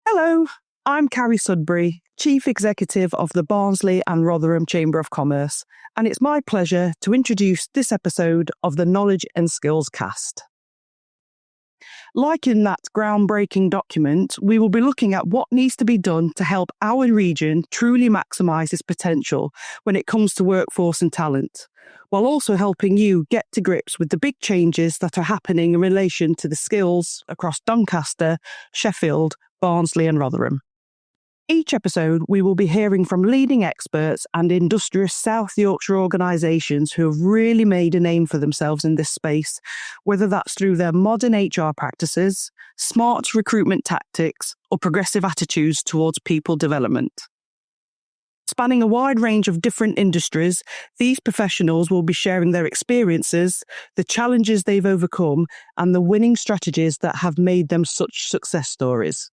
Hello, I'm Carrie Sudbury, Chief Executive of the Barnsley and Rotherham Chamber of Commerce, and it's my pleasure to introduce this episode of the Knowledge and Skills Cast. Like in that groundbreaking document, we will be looking at what needs to be done to help our region truly maximise its potential when it comes to workforce and talent, while also helping you get to grips with the big changes that are happening in relation to the skills across Doncaster, Sheffield, Barnsley and Rotherham. Each episode, we will be hearing from leading experts and industrious South Yorkshire organisations who have really made a name for themselves in this space, whether that's through their modern HR practices, smart recruitment tactics, or progressive attitudes towards people development. Spanning a wide range of different industries, these professionals will be sharing their experiences, the challenges they've overcome, and the winning strategies that have made them such success stories.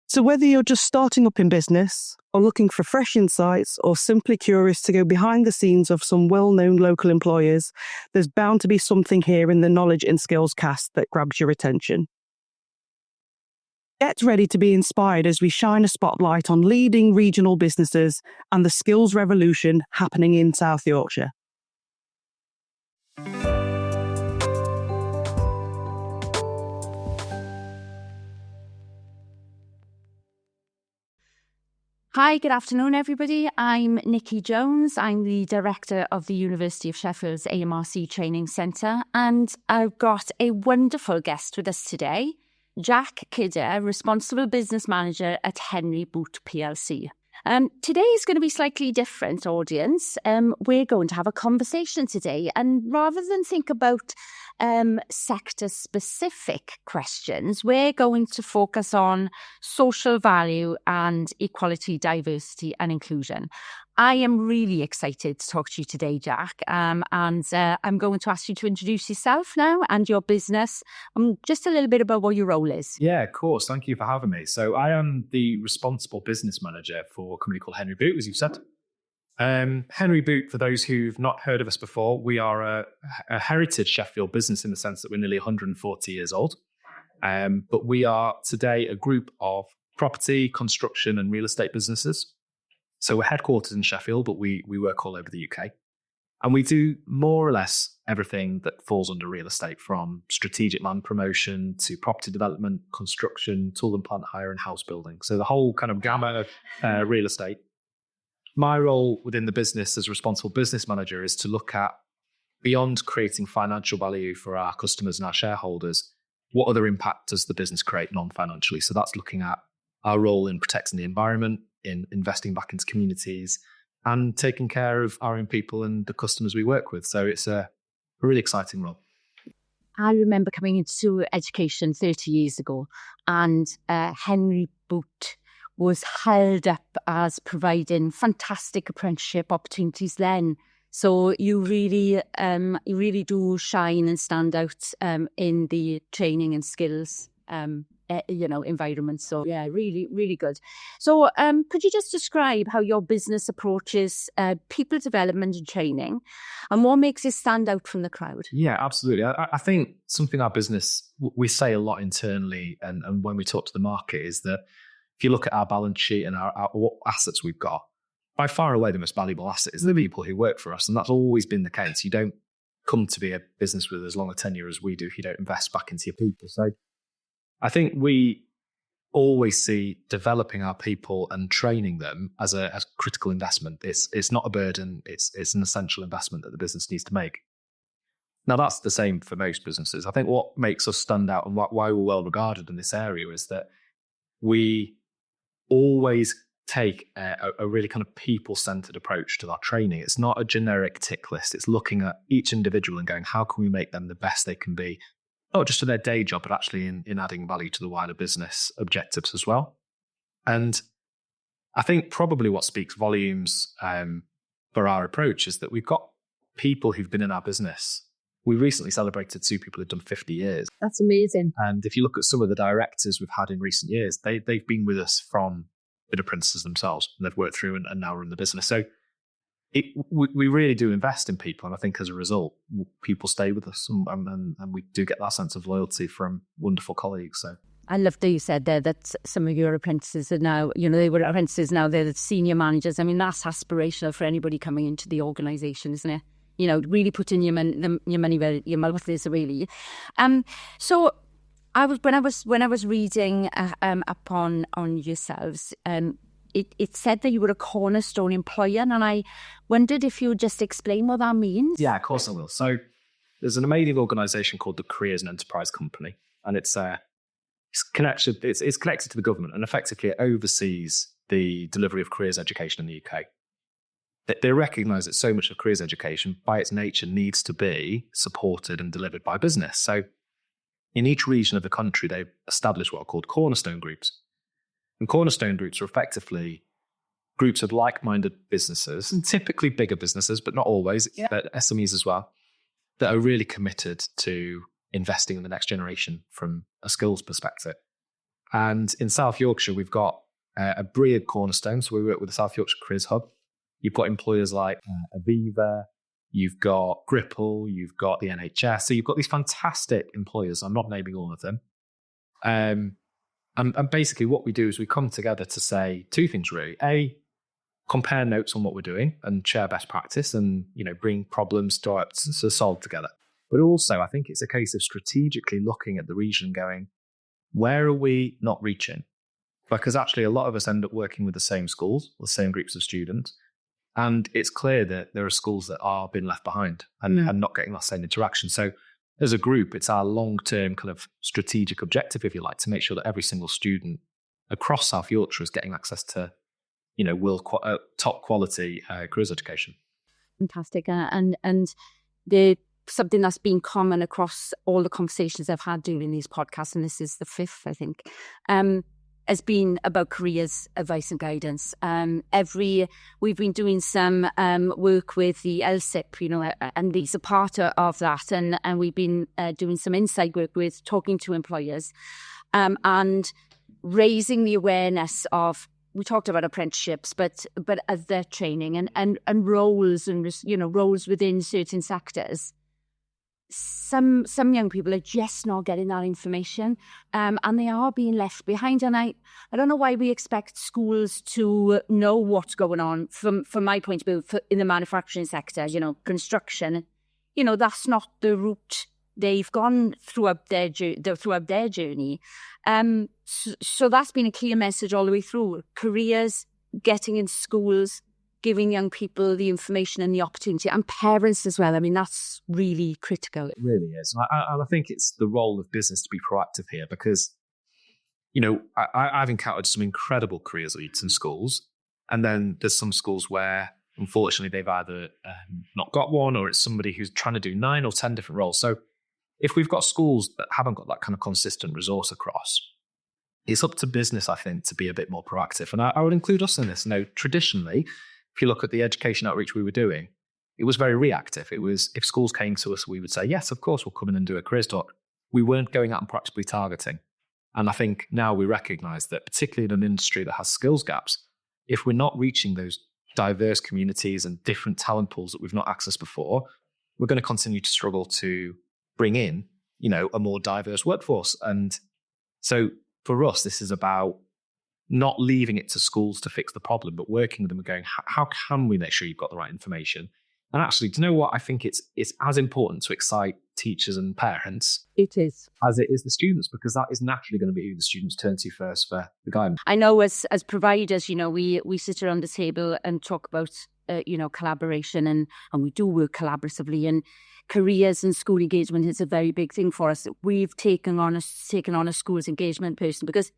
So whether you're just starting up in business, or looking for fresh insights, or simply curious to go behind the scenes of some well-known local employers, there's bound to be something here in the Knowledge and Skills Cast that grabs your attention. Get ready to be inspired as we shine a spotlight on leading regional businesses and the skills revolution happening in South Yorkshire. Hi, good afternoon, everybody. I'm Nikki Jones. I'm the Director of the University of Sheffield's AMRC Training Centre, and I've got a wonderful guest with us today, Jack Kidder, Responsible Business Manager at Henry Boot PLC. Today is going to be slightly different, audience. We're going to have a conversation today, and rather than think about sector-specific questions, we're going to focus on social value and equality, diversity and inclusion. I am really excited to talk to you today, Jack, and I'm going to ask you to introduce yourself now and your business, just a little bit about what your role is. Yeah, of course. Thank you for having me. So I am the Responsible Business Manager for a company called Henry Boot, as you've said. Henry Boot, for those who've not heard of us before, we are a heritage Sheffield business in the sense that we're nearly 140 years old. But we are today a group of property, construction and real estate businesses. So we're headquartered in Sheffield, but we work all over the UK. And we do more or less everything that falls under real estate, from strategic land promotion to property development, construction, tool and plant hire and house building. So the whole kind of gamut of real estate. My role within the business as Responsible Business Manager is to look at, beyond creating financial value for our customers and our shareholders, what other impact does the business create non-financially? So that's looking at our role in protecting the environment, in investing back into communities, and taking care of our own people and the customers we work with. So it's a really exciting role. I remember coming into education 30 years ago, and Henry Boot was held up as providing fantastic apprenticeship opportunities then. So you really do shine and stand out in the training and skills environment. So yeah, really, really good. So could you just describe how your business approaches people development and training, and what makes it stand out from the crowd? Yeah, absolutely. I think something our business, we say a lot internally and when we talk to the market, is that if you look at our balance sheet and our what assets we've got, by far away the most valuable asset is the people who work for us. And that's always been the case. You don't come to be a business with as long a tenure as we do if you don't invest back into your people. So I think we always see developing our people and training them as a critical investment. It's not a burden. It's an essential investment that the business needs to make. Now, that's the same for most businesses. I think what makes us stand out and why we're well regarded in this area is that we always take a really kind of people-centered approach to our training. It's not a generic tick list. It's looking at each individual and going, how can we make them the best they can be, not just to their day job, but actually in adding value to the wider business objectives as well. And I think probably what speaks volumes for our approach is that we've got people who've been in our business. We recently celebrated 2 people who've done 50 years. That's amazing. And if you look at some of the directors we've had in recent years, they've been with us from been apprentices themselves, and they've worked through and now run the business. So we really do invest in people, and I think as a result, people stay with us, and we do get that sense of loyalty from wonderful colleagues. So I loved that you said there that some of your apprentices are now, they were apprentices, now they're the senior managers. I mean, that's aspirational for anybody coming into the organisation, isn't it? Really putting your money where your mouth is, really. So when I was reading up on yourselves, it said that you were a cornerstone employer, and I wondered if you would just explain what that means. Yeah, of course I will. So there's an amazing organisation called the Careers and Enterprise Company, and it's connected to the government, and effectively it oversees the delivery of careers education in the UK. They recognise that so much of careers education, by its nature, needs to be supported and delivered by business. So in each region of the country, they've established what are called cornerstone groups. And cornerstone groups are effectively groups of like-minded businesses, and typically bigger businesses, but not always, but SMEs as well, that are really committed to investing in the next generation from a skills perspective. And in South Yorkshire, we've got a brilliant cornerstone. So we work with the South Yorkshire Careers Hub. You've got employers like Aviva, you've got Gripple, you've got the NHS. So you've got these fantastic employers. I'm not naming all of them. And basically what we do is we come together to say two things, really. A, compare notes on what we're doing and share best practice and, bring problems to solve together. But also, I think it's a case of strategically looking at the region and going, where are we not reaching? Because actually a lot of us end up working with the same schools, or the same groups of students. And it's clear that there are schools that are being left behind and not getting that same interaction. So as a group, it's our long-term kind of strategic objective, if you like, to make sure that every single student across South Yorkshire is getting access to, top quality careers education. Fantastic. And the something that's been common across all the conversations I've had during these podcasts, and this is the fifth, I think, has been about careers advice and guidance. We've been doing some work with the LSIP, and these are part of that. And we've been doing some inside work with talking to employers and raising the awareness of, we talked about apprenticeships, but as their training and roles and, roles within certain sectors. Some young people are just not getting that information, and they are being left behind. And I don't know why we expect schools to know what's going on from my point of view in the manufacturing sector, construction. That's not the route they've gone throughout their journey. So that's been a clear message all the way through. Careers, getting in schools, giving young people the information and the opportunity, and parents as well. I mean, that's really critical. It really is. And I think it's the role of business to be proactive here because, I've encountered some incredible careers leads in schools. And then there's some schools where, unfortunately, they've either not got one, or it's somebody who's trying to do 9 or 10 different roles. So if we've got schools that haven't got that kind of consistent resource across, it's up to business, I think, to be a bit more proactive. And I would include us in this. Traditionally, if you look at the education outreach we were doing, it was very reactive. It was, if schools came to us, we would say, yes, of course, we'll come in and do a careers talk. We weren't going out and proactively targeting. And I think now we recognise that, particularly in an industry that has skills gaps, if we're not reaching those diverse communities and different talent pools that we've not accessed before, we're going to continue to struggle to bring in, a more diverse workforce. And so for us, this is about not leaving it to schools to fix the problem, but working with them and going, how can we make sure you've got the right information? And actually, do you know what? I think it's as important to excite teachers and parents. It is. As it is the students, because that is naturally going to be who the students turn to first for the guidance. I know as providers, we sit around the table and talk about, collaboration and we do work collaboratively, and careers and school engagement is a very big thing for us. We've taken on a schools engagement person because,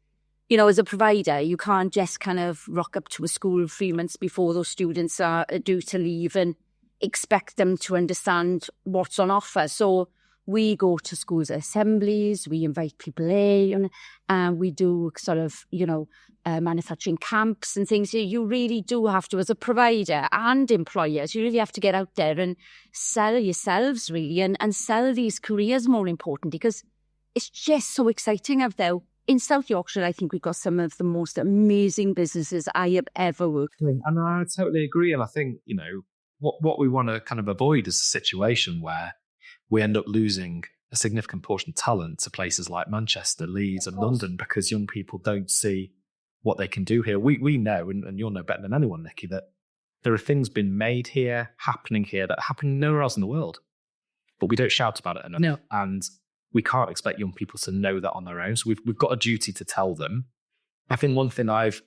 as a provider, you can't just kind of rock up to a school 3 months before those students are due to leave and expect them to understand what's on offer. So we go to schools assemblies, we invite people in, and we do sort of, manufacturing camps and things. You really do have to, as a provider and employers, you really have to get out there and sell yourselves, really, and sell these careers, more important, because it's just so exciting out there. In South Yorkshire, I think we've got some of the most amazing businesses I have ever worked with. And I totally agree. And I think, what we want to kind of avoid is a situation where we end up losing a significant portion of talent to places like Manchester, Leeds and London, because young people don't see what they can do here. We know, and you'll know better than anyone, Nikki, that there are things being made here, happening here, that are happening nowhere else in the world. But we don't shout about it enough. No. And we can't expect young people to know that on their own. So we've got a duty to tell them. I think one thing I've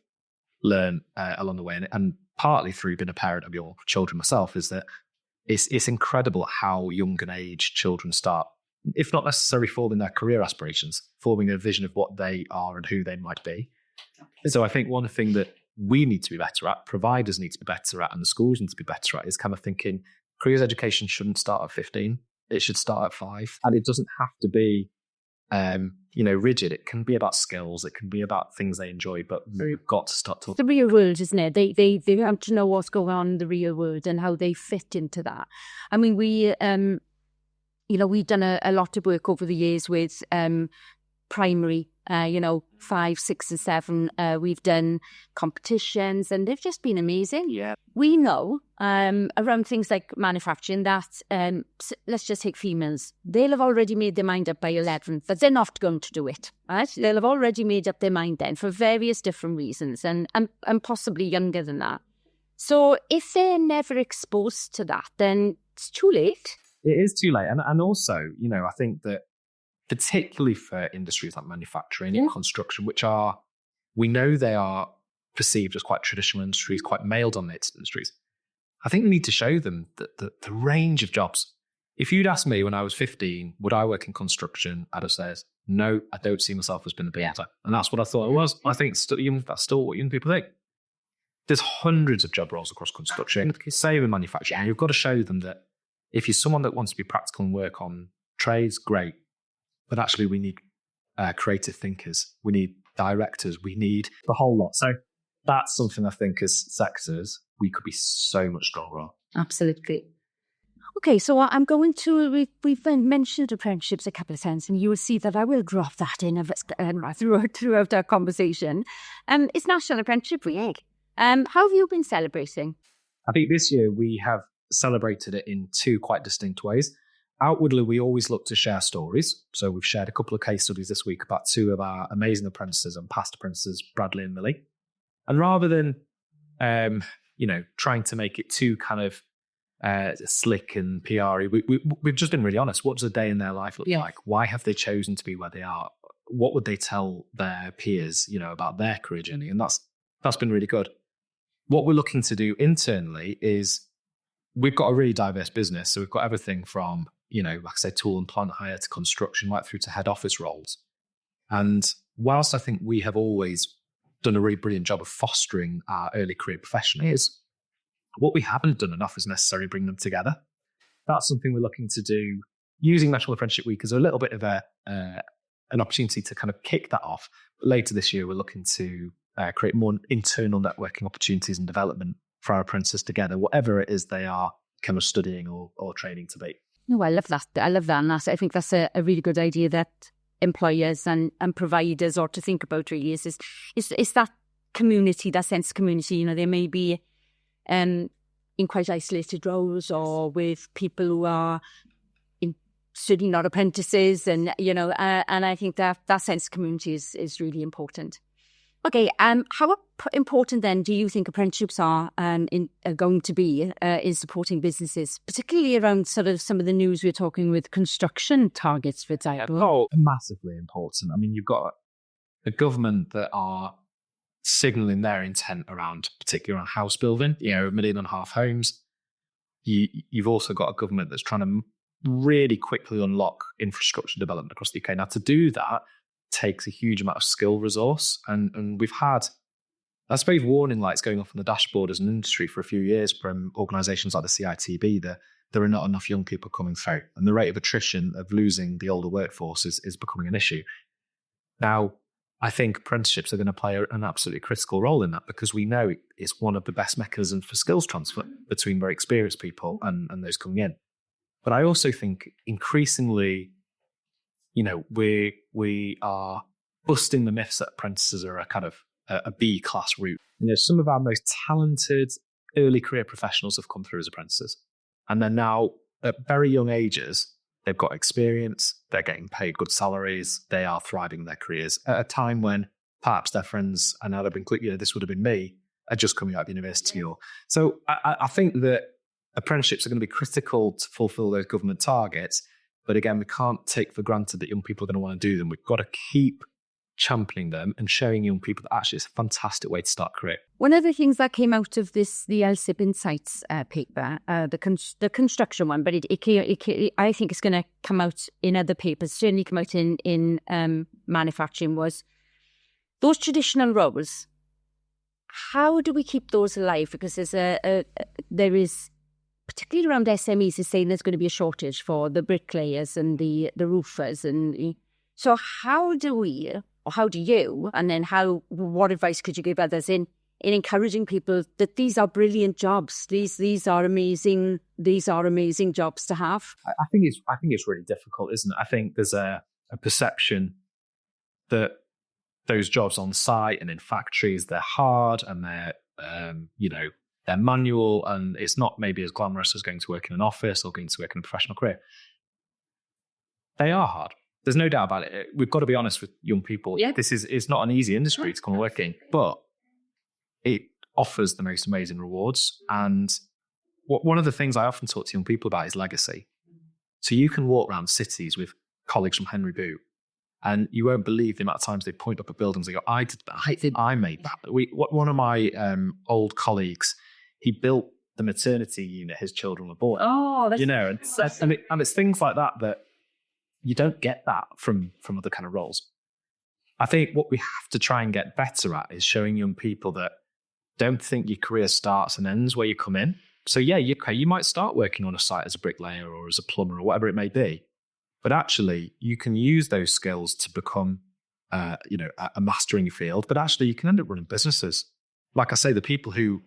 learned along the way, and partly through being a parent of your children myself, is that it's incredible how young and age children start, if not necessarily forming their career aspirations, forming a vision of what they are and who they might be. So I think one thing that we need to be better at, providers need to be better at, and the schools need to be better at, is kind of thinking careers education shouldn't start at 15. It should start at 5. And it doesn't have to be, rigid. It can be about skills. It can be about things they enjoy, but we've got to start talking. The real world, isn't it? They have to know what's going on in the real world and how they fit into that. I mean, we've done a lot of work over the years with primary, 5, 6 and 7. We've done competitions and they've just been amazing. Yeah. We know around things like manufacturing that, let's just take females. They'll have already made their mind up by 11 that they're not going to do it. Right? They'll have already made up their mind then for various different reasons and possibly younger than that. So if they're never exposed to that, then it's too late. It is too late. And also, I think that particularly for industries like manufacturing and construction, which we know they are perceived as quite traditional industries, quite male-dominated industries. I think we need to show them that the range of jobs. If you'd asked me when I was 15, would I work in construction? I'd have said, no, I don't see myself as being a painter. And that's what I thought it was. I think that's still what young people think. There's hundreds of job roles across construction, same in manufacturing. You've got to show them that if you're someone that wants to be practical and work on trades, great. But actually, we need creative thinkers. We need directors. We need the whole lot. So that's something I think as sectors, we could be so much stronger on. Absolutely. Okay, so I'm going to, we've mentioned apprenticeships a couple of times, and you will see that I will drop that in throughout our conversation. It's National Apprenticeship Week. How have you been celebrating? I think this year we have celebrated it in 2 quite distinct ways. Outwardly, we always look to share stories. So we've shared a couple of case studies this week about 2 of our amazing apprentices and past apprentices, Bradley and Millie. And rather than, trying to make it too kind of slick and PR-y, we've just been really honest. What does a day in their life look like? Why have they chosen to be where they are? What would they tell their peers, about their career journey? And that's been really good. What we're looking to do internally is we've got a really diverse business. So we've got everything from, like I say, tool and plant hire to construction, right through to head office roles. And whilst I think we have always done a really brilliant job of fostering our early career professionals, what we haven't done enough is necessarily bring them together. That's something we're looking to do, using National Apprenticeship Week as a little bit of an opportunity to kind of kick that off. But later this year, we're looking to create more internal networking opportunities and development for our apprentices together, whatever it is they are kind of studying or training to be. No, I love that. And I think that's a really good idea that employers and providers ought to think about really is that community, that sense of community. They may be in quite isolated roles or with people who are certainly not apprentices and I think that sense of community is really important. Okay, how important then do you think apprenticeships are going to be in supporting businesses, particularly around sort of some of the news we're talking with construction targets, for example? Oh, massively important. I mean, you've got a government that are signalling their intent around, particularly around house building, 1.5 million homes. You've also got a government that's trying to really quickly unlock infrastructure development across the UK. Now, to do that takes a huge amount of skill resource. And we've had, I suppose, warning lights going off on the dashboard as an industry for a few years from organisations like the CITB that there are not enough young people coming through. And the rate of attrition of losing the older workforce is becoming an issue. Now, I think apprenticeships are going to play an absolutely critical role in that because we know it's one of the best mechanisms for skills transfer between very experienced people and those coming in. But I also think increasingly, we are busting the myths that apprentices are a kind of a B-class route. Some of our most talented early career professionals have come through as apprentices. And they're now, at very young ages, they've got experience, they're getting paid good salaries, they are thriving in their careers at a time when perhaps their friends, and now they've been, this would have been me, are just coming out of university. So I think that apprenticeships are going to be critical to fulfill those government targets. But again, we can't take for granted that young people are going to want to do them. We've got to keep championing them and showing young people that actually it's a fantastic way to start a career. One of the things that came out of the LSIP Insights paper, the construction one, but I think it's going to come out in other papers, certainly come out in manufacturing, was those traditional roles. How do we keep those alive? Because there is, particularly around SMEs, is saying there's going to be a shortage for the bricklayers and the roofers. And so how do you, and then what advice could you give others in encouraging people that these are brilliant jobs, these are amazing jobs to have? I think it's really difficult, isn't it? I think there's a perception that those jobs on site and in factories, they're hard and they're they're manual, and it's not maybe as glamorous as going to work in an office or going to work in a professional career. They are hard. There's no doubt about it. We've got to be honest with young people. Yeah. It's not an easy industry to come and work in, but it offers the most amazing rewards. And one of the things I often talk to young people about is legacy. So you can walk around cities with colleagues from Henry Boot, and you won't believe the amount of times they point up at buildings and go, I did that. I made that. One of my old colleagues, he built the maternity unit his children were born. Oh, that's and it's things like that you don't get that from other kind of roles. I think what we have to try and get better at is showing young people that don't think your career starts and ends where you come in. So yeah, you might start working on a site as a bricklayer or as a plumber or whatever it may be, but actually you can use those skills to become a master in your field. But actually you can end up running businesses. Like I say, the people who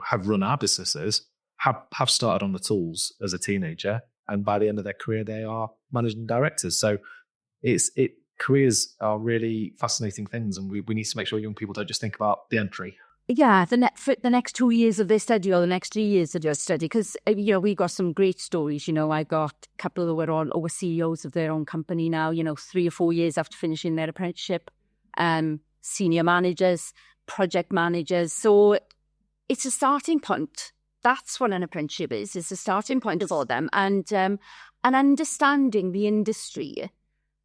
have run our businesses have started on the tools as a teenager, and by the end of their career, they are managing directors. So careers are really fascinating things, and we need to make sure young people don't just think about the entry. Yeah, the next 2 years of their study or the next 3 years of their study, because we got some great stories. I got a couple that were all CEOs of their own company now. 3 or 4 years after finishing their apprenticeship, senior managers, project managers. So it's a starting point. That's what an apprenticeship is. It's a starting point for them, and understanding the industry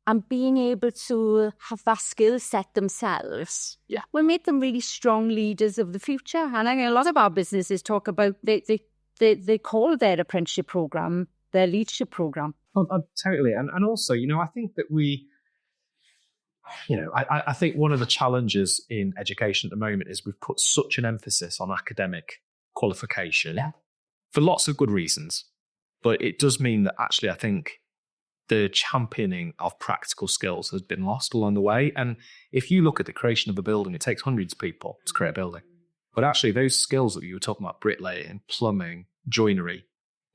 and being able to have that skill set themselves will make them really strong leaders of the future. And I think a lot of our businesses talk about they call their apprenticeship program their leadership program. Oh, totally, and also I think that I think one of the challenges in education at the moment is we've put such an emphasis on academic qualification for lots of good reasons. But it does mean that actually I think the championing of practical skills has been lost along the way. And if you look at the creation of a building, it takes hundreds of people to create a building. But actually those skills that you were talking about, bricklaying, plumbing, joinery,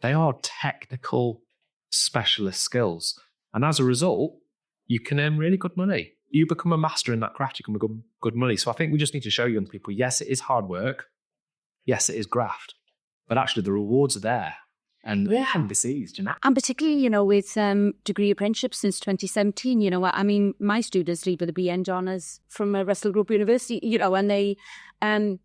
they are technical specialist skills. And as a result, you can earn really good money. You become a master in that craft, you can become good money. So I think we just need to show young people, yes, it is hard work. Yes, it is graft. But actually the rewards are there. And can be seized, And particularly, with degree apprenticeships since 2017, my students leave with a BEng honours from Russell Group University, and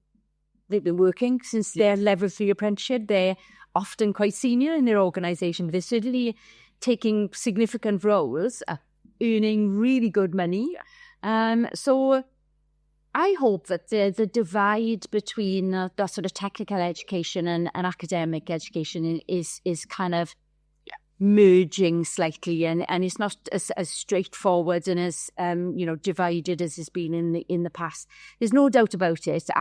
they've been working since their level 3 apprenticeship. They're often quite senior in their organisation. They're certainly taking significant roles, earning really good money. So I hope that the divide between that sort of technical education and academic education is kind of merging slightly, and it's not as straightforward and as divided as it's been in the past. There's no doubt about it.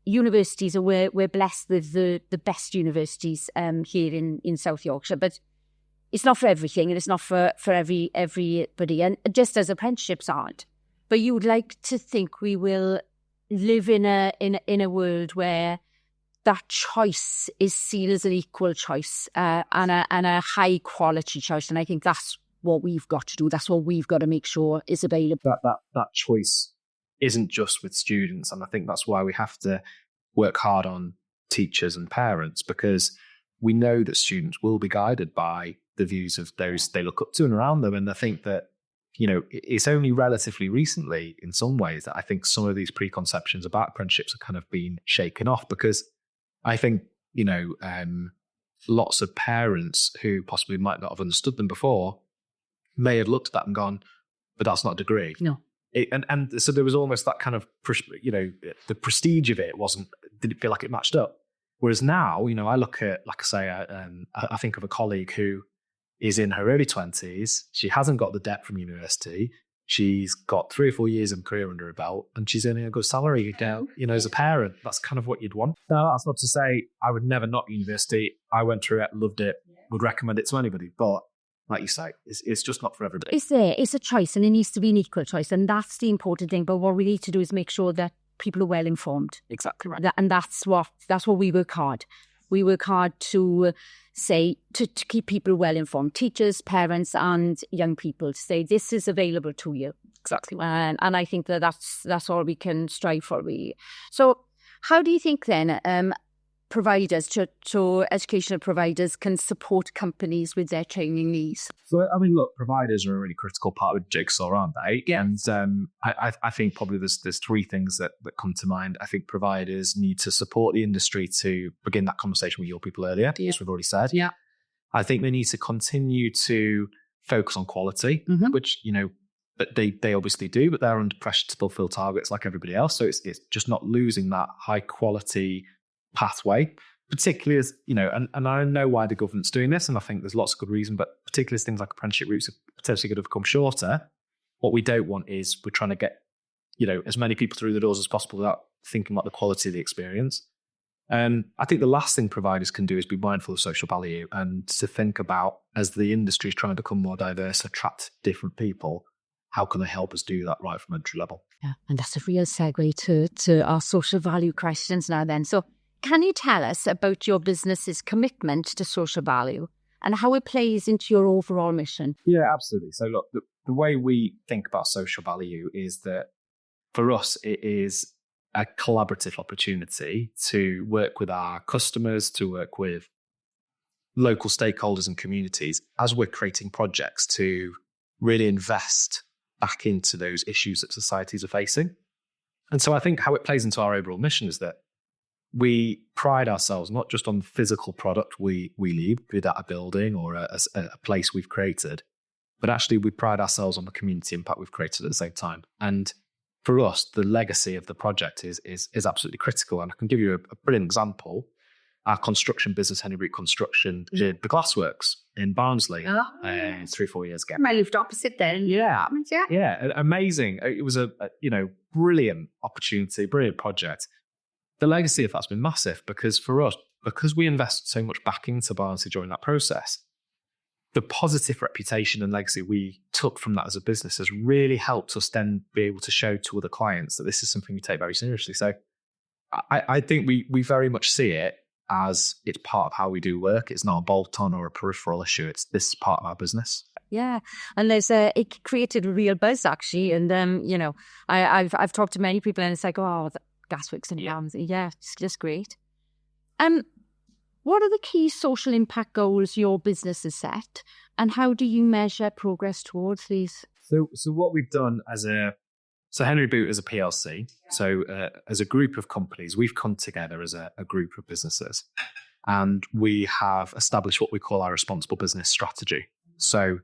Universities are we're blessed with the best universities here in South Yorkshire, but it's not for everything, and it's not for everybody, and just as apprenticeships aren't. But you would like to think we will live in a world where that choice is seen as an equal choice and a high quality choice. And I think that's what we've got to do. That's what we've got to make sure is available. That choice isn't just with students, and I think that's why we have to work hard on teachers and parents, because we know that students will be guided by the views of those they look up to and around them. And I think that, you know, it's only relatively recently in some ways that I think some of these preconceptions about apprenticeships have kind of been shaken off, because I think, you know, lots of parents who possibly might not have understood them before may have looked at that and gone, but that's not a degree. No. And so there was almost that kind of, you know, the prestige of it didn't feel like it matched up. Whereas now, you know, I look at, like I say, I think of a colleague who is in her early 20s. She hasn't got the debt from university. She's got 3 or 4 years of career under her belt, and she's earning a good salary now, you know, as a parent. That's kind of what you'd want. Now, that's not to say I would never not university. I went through it, loved it, would recommend it to anybody. But like you say, it's just not for everybody. It's a choice, and it needs to be an equal choice. And that's the important thing. But what we need to do is make sure that people are well informed. Exactly right. And that's what we work hard. We work hard to say, to keep people well informed, teachers, parents and young people, to say this is available to you. Exactly. And I think that's all we can strive for, really. So how do you think then providers, to educational providers, can support companies with their training needs? So, I mean, look, providers are a really critical part of the jigsaw, aren't they? Yeah. And I think probably there's 3 things that come to mind. I think providers need to support the industry to begin that conversation with your people earlier, as we've already said. Yeah. I think they need to continue to focus on quality, which, you know, but they obviously do, but they're under pressure to fulfill targets like everybody else. So it's just not losing that high quality pathway, particularly as, you know, and I know why the government's doing this, and I think there's lots of good reason, but particularly as things like apprenticeship routes are potentially going to become shorter, what we don't want is we're trying to get, you know, as many people through the doors as possible without thinking about the quality of the experience. I think the last thing providers can do is be mindful of social value and to think about, as the industry is trying to become more diverse, attract different people, how can they help us do that right from entry level? Yeah, and that's a real segue to our social value questions now then. So can you tell us about your business's commitment to social value and how it plays into your overall mission? Yeah, absolutely. So look, the way we think about social value is that for us, it is a collaborative opportunity to work with our customers, to work with local stakeholders and communities as we're creating projects to really invest back into those issues that societies are facing. And so I think how it plays into our overall mission is that we pride ourselves not just on the physical product we leave, be that a building or a place we've created, but actually we pride ourselves on the community impact we've created at the same time. And for us, the legacy of the project is absolutely critical. And I can give you a brilliant example. Our construction business, Henry Boot Construction, did the Glassworks in Barnsley 3 or 4 years ago. I lived opposite then. Yeah, amazing. It was a brilliant opportunity, brilliant project. The legacy of that's been massive because for us, because we invested so much back into Barnsley during that process, the positive reputation and legacy we took from that as a business has really helped us then be able to show to other clients that this is something we take very seriously. So I think we very much see it as it's part of how we do work. It's not a bolt-on or a peripheral issue. This is part of our business. Yeah, and it created a real buzz actually. And I've talked to many people, and it's like, oh, the Glassworks and Barnsley. Yeah, it's just great. What are the key social impact goals your business has set, and how do you measure progress towards these? So what we've done So Henry Boot is a PLC. So as a group of companies, we've come together as a group of businesses, and we have established what we call our responsible business strategy. So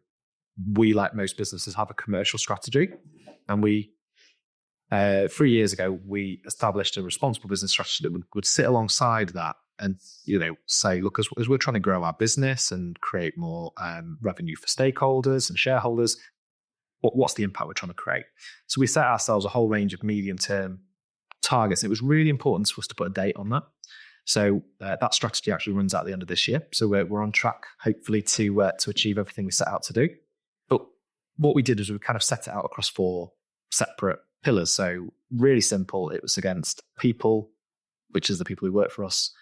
we, like most businesses, have a commercial strategy, and 3 years ago, we established a responsible business strategy that would sit alongside that and, you know, say, look, as we're trying to grow our business and create more revenue for stakeholders and shareholders, what's the impact we're trying to create? So we set ourselves a whole range of medium-term targets. It was really important for us to put a date on that. So that strategy actually runs out at the end of this year. So we're on track, hopefully, to achieve everything we set out to do. But what we did is we kind of set it out across 4 separate pillars. So really simple. It was against people, which is the people who work for us,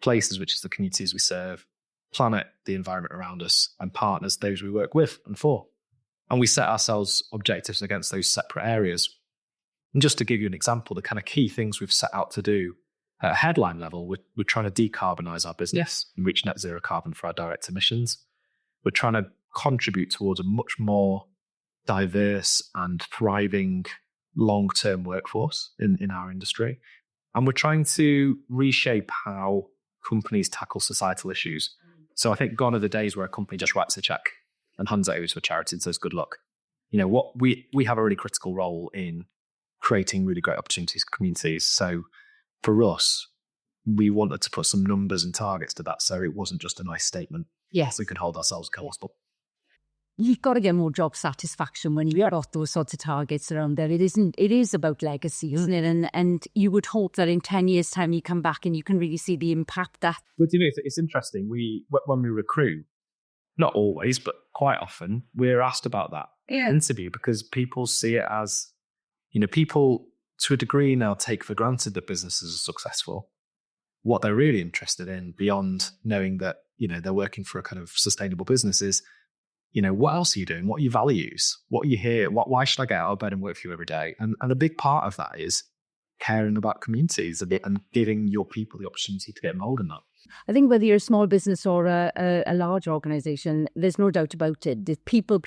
places, which is the communities we serve, planet, the environment around us, and partners, those we work with and for. And we set ourselves objectives against those separate areas. And just to give you an example, the kind of key things we've set out to do at a headline level, we're trying to decarbonise our business and reach net zero carbon for our direct emissions. we're trying to contribute towards a much more diverse and thriving long-term workforce in our industry. And we're trying to reshape how companies tackle societal issues. So I think gone are the days where a company just writes a check and hands it over to a charity and says, good luck. What we have a really critical role in creating really great opportunities for communities. So for us, we wanted to put some numbers and targets to that, so it wasn't just a nice statement. Yes. We could hold ourselves accountable. You've got to get more job satisfaction when you've got those sorts of targets around there. It is about legacy, isn't it? And you would hope that in 10 years' time you come back and you can really see the impact that. But it's interesting. When we recruit, not always, but quite often, we're asked about that interview because people see it as, people to a degree now take for granted that businesses are successful. What they're really interested in, beyond knowing that, they're working for a kind of sustainable business, is, what else are you doing? What are your values? What are you here? Why should I get out of bed and work for you every day? And a big part of that is caring about communities and giving your people the opportunity to get involved in that. I think whether you're a small business or a large organisation, there's no doubt about it. The people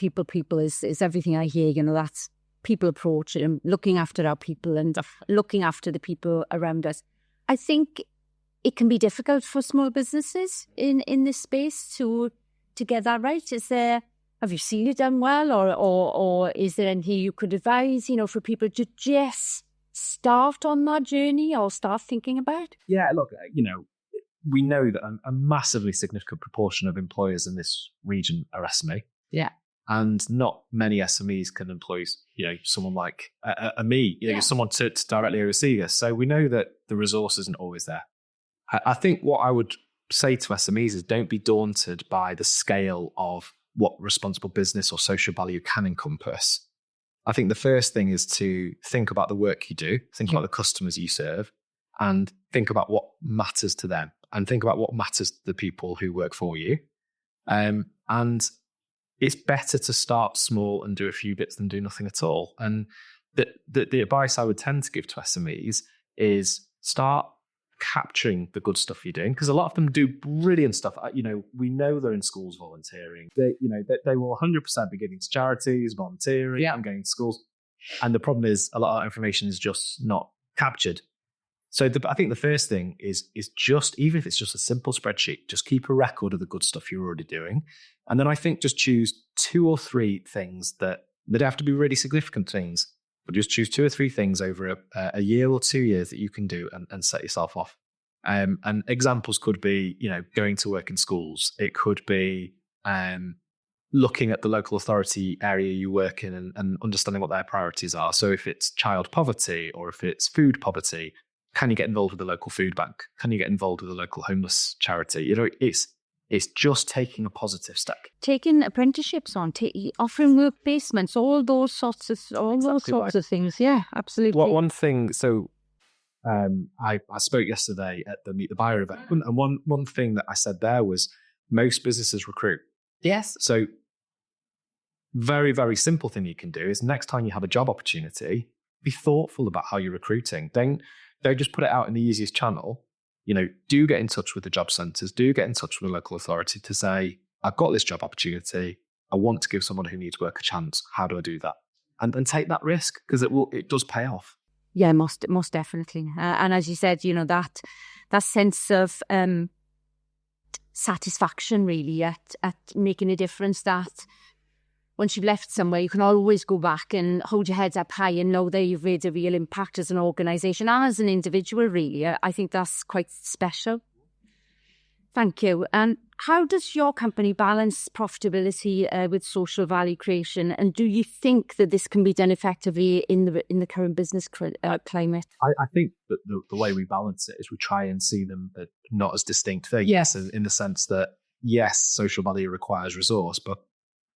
is everything I hear. That's people approach and looking after our people and looking after the people around us. I think it can be difficult for small businesses in this space to get that right. Have you seen it done well, or is there anything you could advise, for people to just start on that journey or start thinking about? Yeah, look, we know that a massively significant proportion of employers in this region are SME. Yeah. And not many SMEs can employ, someone like me, someone to directly oversee us. So we know that the resource isn't always there. I think what I would say to SMEs is don't be daunted by the scale of what responsible business or social value can encompass. I think the first thing is to think about the work you do, think about the customers you serve, and think about what matters to them, and think about what matters to the people who work for you. And it's better to start small and do a few bits than do nothing at all. And the advice I would tend to give to SMEs is start capturing the good stuff you're doing, because a lot of them do brilliant stuff. We know they're in schools volunteering. They will 100% be giving to charities, volunteering, and going to schools. And the problem is a lot of that information is just not captured. So I think the first thing is just, even if it's just a simple spreadsheet, just keep a record of the good stuff you're already doing. And then I think just choose 2 or 3 things that don't have to be really significant things, but just choose 2 or 3 things over a year or 2 years that you can do and set yourself off. And examples could be, going to work in schools. It could be looking at the local authority area you work in and understanding what their priorities are. So if it's child poverty or if it's food poverty, can you get involved with the local food bank? Can you get involved with the local homeless charity? It's just taking a positive step. Taking apprenticeships on, offering work placements, all those sorts of things. Yeah, absolutely. One thing, so I spoke yesterday at the Meet the Buyer event, and one thing that I said there was most businesses recruit. Yes. So very, very simple thing you can do is next time you have a job opportunity, be thoughtful about how you're recruiting. Don't just put it out in the easiest channel. Do get in touch with the job centres, do get in touch with the local authority to say, I've got this job opportunity. I want to give someone who needs work a chance. How do I do that? And take that risk, because it does pay off. Yeah, most definitely. And as you said, that sense of satisfaction really at making a difference, that once you've left somewhere, you can always go back and hold your heads up high and know that you've made a real impact as an organisation and as an individual, really. I think that's quite special. Thank you. And how does your company balance profitability with social value creation? And do you think that this can be done effectively in the current business climate? I think that the way we balance it is we try and see them not as distinct things. Yes. In the sense that, yes, social value requires resource, but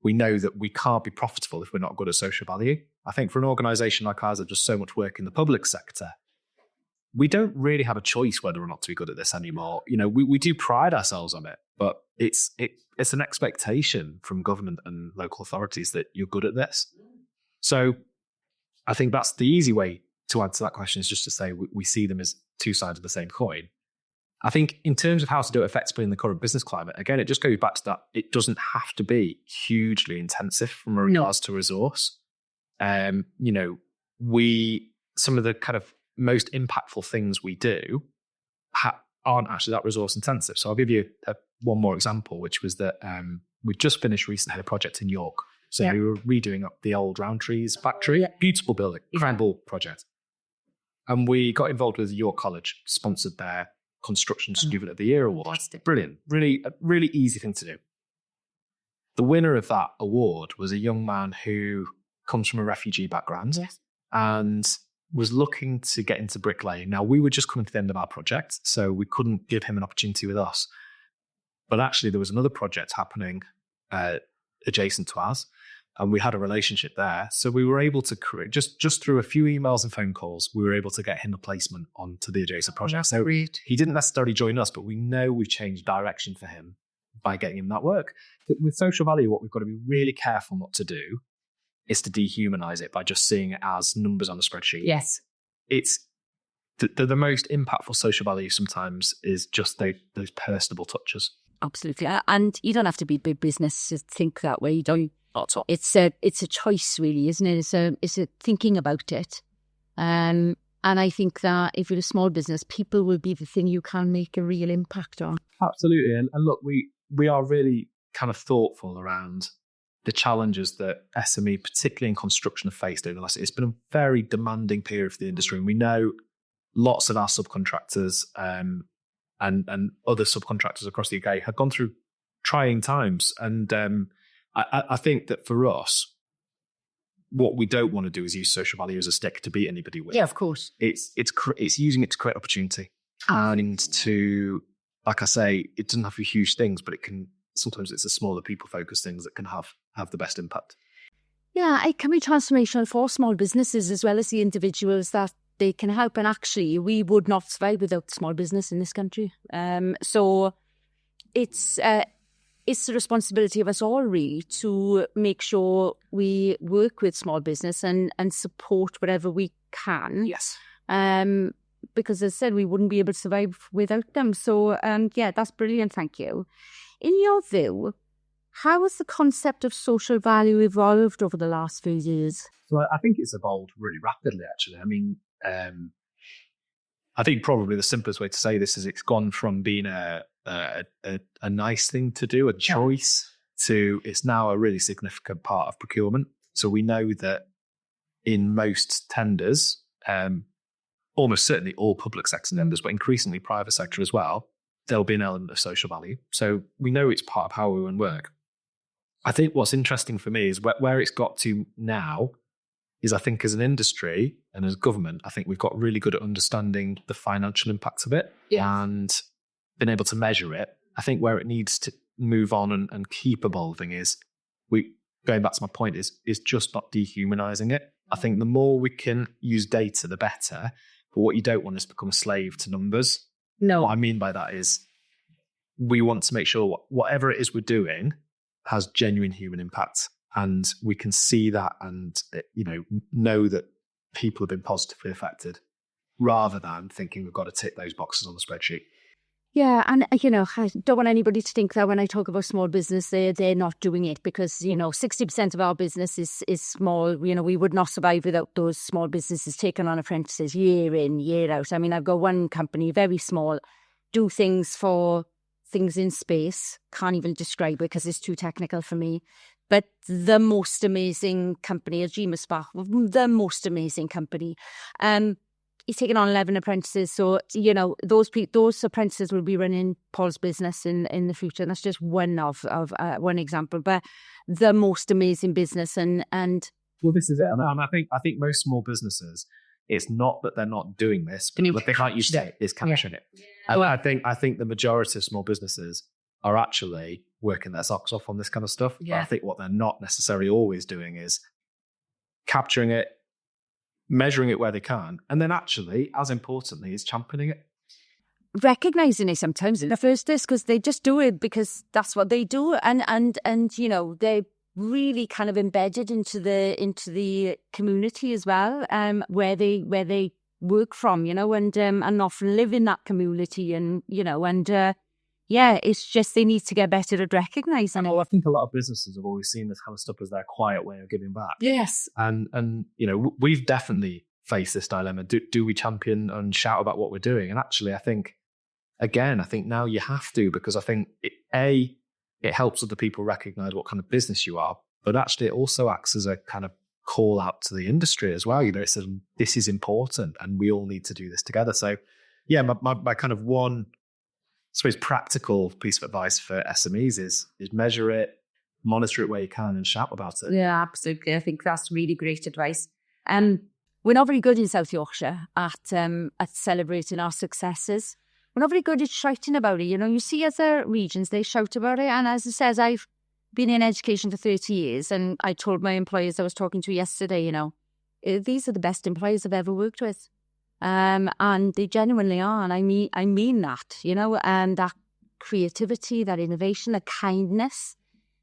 we know that we can't be profitable if we're not good at social value. I think for an organisation like ours that does so much work in the public sector, we don't really have a choice whether or not to be good at this anymore. We do pride ourselves on it, but it's an expectation from government and local authorities that you're good at this. So I think that's the easy way to answer that question, is just to say we see them as 2 sides of the same coin. I think in terms of how to do it effectively in the current business climate, again, it just goes back to that. It doesn't have to be hugely intensive from regards to resource. Some of the kind of most impactful things we do aren't actually that resource intensive. So I'll give you one more example, which was that we just finished recently a project in York. So we were redoing up the old Roundtrees factory. Yeah. Beautiful building, incredible project. And we got involved with York College, sponsored their Construction Student of the Year award. Fantastic. Brilliant. Really, a really easy thing to do. The winner of that award was a young man who comes from a refugee background and was looking to get into bricklaying. Now, we were just coming to the end of our project, so we couldn't give him an opportunity with us. But actually, there was another project happening adjacent to ours, and we had a relationship there. So we were able to create, just through a few emails and phone calls, we were able to get him a placement onto the adjacent project. So great. He didn't necessarily join us, but we know we've changed direction for him by getting him that work. But with social value, what we've got to be really careful not to do is to dehumanize it by just seeing it as numbers on a spreadsheet. Yes. It's the most impactful social value sometimes is just those personable touches. Absolutely. And you don't have to be big business to think that way. You don't. Not at all. It's a choice, really, isn't it? It's a thinking about it. And I think that if you're a small business, people will be the thing you can make a real impact on. Absolutely. And look, we are really kind of thoughtful around the challenges that SME, particularly in construction, have faced over the last. It's been a very demanding period for the industry, and we know lots of our subcontractors and other subcontractors across the UK have gone through trying times. And I think that for us, what we don't want to do is use social value as a stick to beat anybody with. Yeah, of course. It's using it to create opportunity and to, like I say, it doesn't have to be huge things, but it can. Sometimes it's the smaller people-focused things that can have the best impact. Yeah, it can be transformational for small businesses as well as the individuals that they can help. And actually, we would not survive without small business in this country. So it's the responsibility of us all, really, to make sure we work with small business and support whatever we can. Yes. Because as I said, we wouldn't be able to survive without them. So, that's brilliant. Thank you. In your view, how has the concept of social value evolved over the last few years? So I think it's evolved really rapidly, actually. I mean, I think probably the simplest way to say this is it's gone from being a nice thing to do, a choice, to it's now a really significant part of procurement. So we know that in most tenders, almost certainly all public sector tenders, but increasingly private sector as well, there'll be an element of social value. So we know it's part of how we run work. I think what's interesting for me is where it's got to now is I think as an industry and as government, I think we've got really good at understanding the financial impacts of it and been able to measure it. I think where it needs to move on and keep evolving is going back to my point is just not dehumanizing it. I think the more we can use data, the better. But what you don't want is to become a slave to numbers. No. What I mean by that is we want to make sure whatever it is we're doing has genuine human impact, and we can see that and know that people have been positively affected, rather than thinking we've got to tick those boxes on the spreadsheet. Yeah, and I don't want anybody to think that when I talk about small business, they're not doing it, because 60% of our business is small. We would not survive without those small businesses taking on apprentices year in, year out. I mean, I've got one company, very small, do things in space. Can't even describe it because it's too technical for me. But the most amazing company, a GMSPAC, the most amazing company. He's taken on 11 apprentices. So, those apprentices will be running Paul's business in the future. And that's just one of one example. But the most amazing business and well, this is it. And I think most small businesses, it's not that they're not doing this, but what they can't use it is capturing it. And I think the majority of small businesses are actually working their socks off on this kind of stuff. Yeah. But I think what they're not necessarily always doing is capturing it, measuring it where they can, and then actually, as importantly, is championing it. Recognising it sometimes in the first place, because they just do it because that's what they do, and they're really kind of embedded into the community as well, where they work from, and often live in that community, it's just they need to get better at recognising it. Well, I think a lot of businesses have always seen this kind of stuff as their quiet way of giving back. Yes. And we've definitely faced this dilemma. Do we champion and shout about what we're doing? And actually, I think now you have to, because I think it helps other people recognise what kind of business you are, but actually it also acts as a kind of call out to the industry as well. It says, this is important and we all need to do this together. So yeah, my kind of one, I suppose, practical piece of advice for SMEs is measure it, monitor it where you can, and shout about it. Yeah, absolutely. I think that's really great advice. We're not very good in South Yorkshire at celebrating our successes. We're not very good at shouting about it. You see other regions, they shout about it. And as it says, I've been in education for 30 years, and I told my employers I was talking to yesterday, these are the best employers I've ever worked with. And they genuinely are. And I mean that, and that creativity, that innovation, the kindness,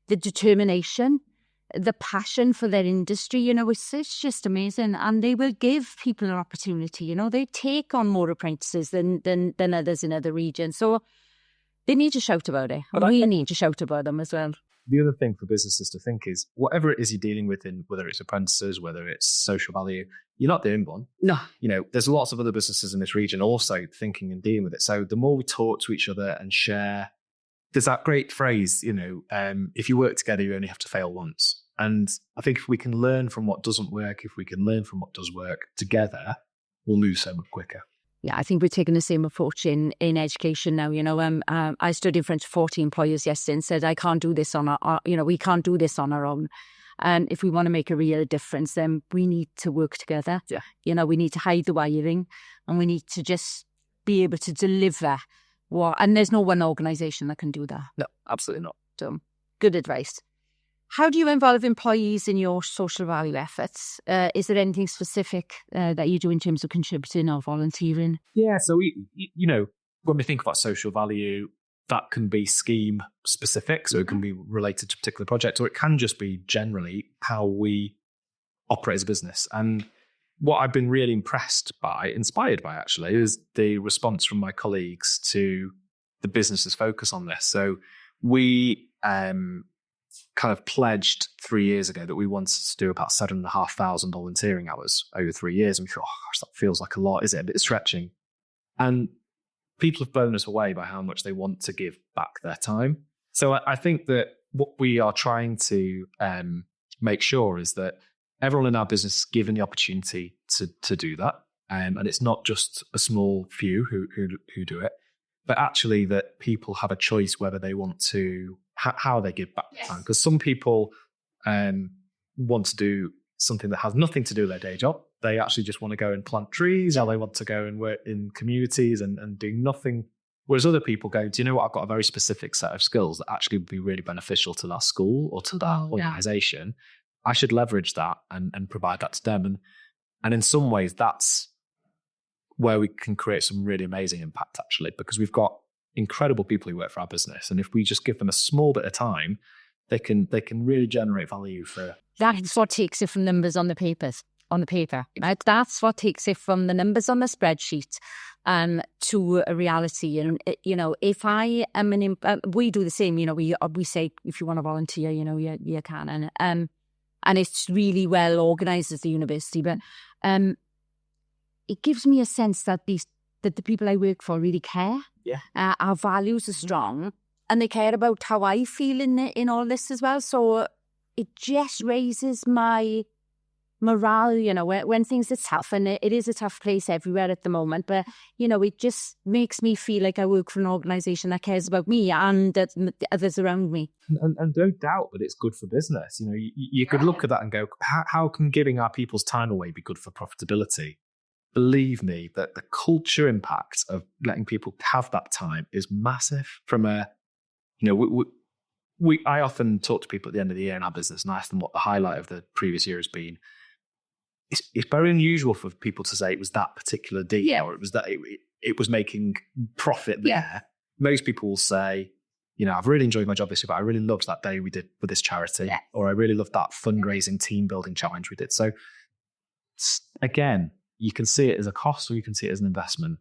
the determination, the passion for their industry, it's just amazing. And they will give people an opportunity, they take on more apprentices than others in other regions. So they need to shout about it. But we need to shout about them as well. The other thing for businesses to think is, whatever it is you're dealing with, whether it's apprentices, whether it's social value, you're not the only one. No. There's lots of other businesses in this region also thinking and dealing with it. So the more we talk to each other and share, there's that great phrase, if you work together, you only have to fail once. And I think if we can learn from what doesn't work, if we can learn from what does work together, we'll move so much quicker. Yeah, I think we're taking the same approach in education now. I stood in front of 40 employers yesterday and said, I can't do this on we can't do this on our own. And if we want to make a real difference, then we need to work together. Yeah. We need to hide the wiring, and we need to just be able to deliver and there's no one organisation that can do that. No, absolutely not. So, good advice. How do you involve employees in your social value efforts? Is there anything specific that you do in terms of contributing or volunteering? Yeah, so when we think about social value, that can be scheme specific, so it can be related to a particular project, or it can just be generally how we operate as a business. And what I've been really inspired by actually, is the response from my colleagues to the business's focus on this. So we kind of pledged 3 years ago that we wanted to do about 7,500 volunteering hours over 3 years. And we thought, oh gosh, that feels like a lot. Is it a bit stretching? And people have blown us away by how much they want to give back their time. So I think that what we are trying to make sure is that everyone in our business is given the opportunity to do that. And it's not just a small few who do it, but actually that people have a choice whether they want to, how they give back time. Because some people want to do something that has nothing to do with their day job. They actually just want to go and plant trees, or they want to go and work in communities and do nothing. Whereas other people go, do you know what? I've got a very specific set of skills that actually would be really beneficial to that school or to that organisation. I should leverage that and provide that to them. And in some ways, that's where we can create some really amazing impact, actually, because we've got incredible people who work for our business. And if we just give them a small bit of time, they can really generate value for. That's what takes it from numbers on the paper. Right? That's what takes it from the numbers on the spreadsheet to a reality. And if I am we do the same. We say if you want to volunteer, you can, and it's really well organised as the university. But it gives me a sense that the people I work for really care. Yeah, our values are strong, and they care about how I feel in all this as well. So it just raises my morale, when things are tough, and it is a tough place everywhere at the moment. But, it just makes me feel like I work for an organisation that cares about me and the others around me. And don't doubt that it's good for business. You could look at that and go, how can giving our people's time away be good for profitability? Believe me, that the culture impact of letting people have that time is massive. From I often talk to people at the end of the year in our business and ask them what the highlight of the previous year has been. It's very unusual for people to say it was that particular deal, or it was that it was making profit there. Yeah. Most people will say, I've really enjoyed my job this year, but I really loved that day we did with this charity, or I really loved that fundraising team building challenge we did. So again, you can see it as a cost or you can see it as an investment,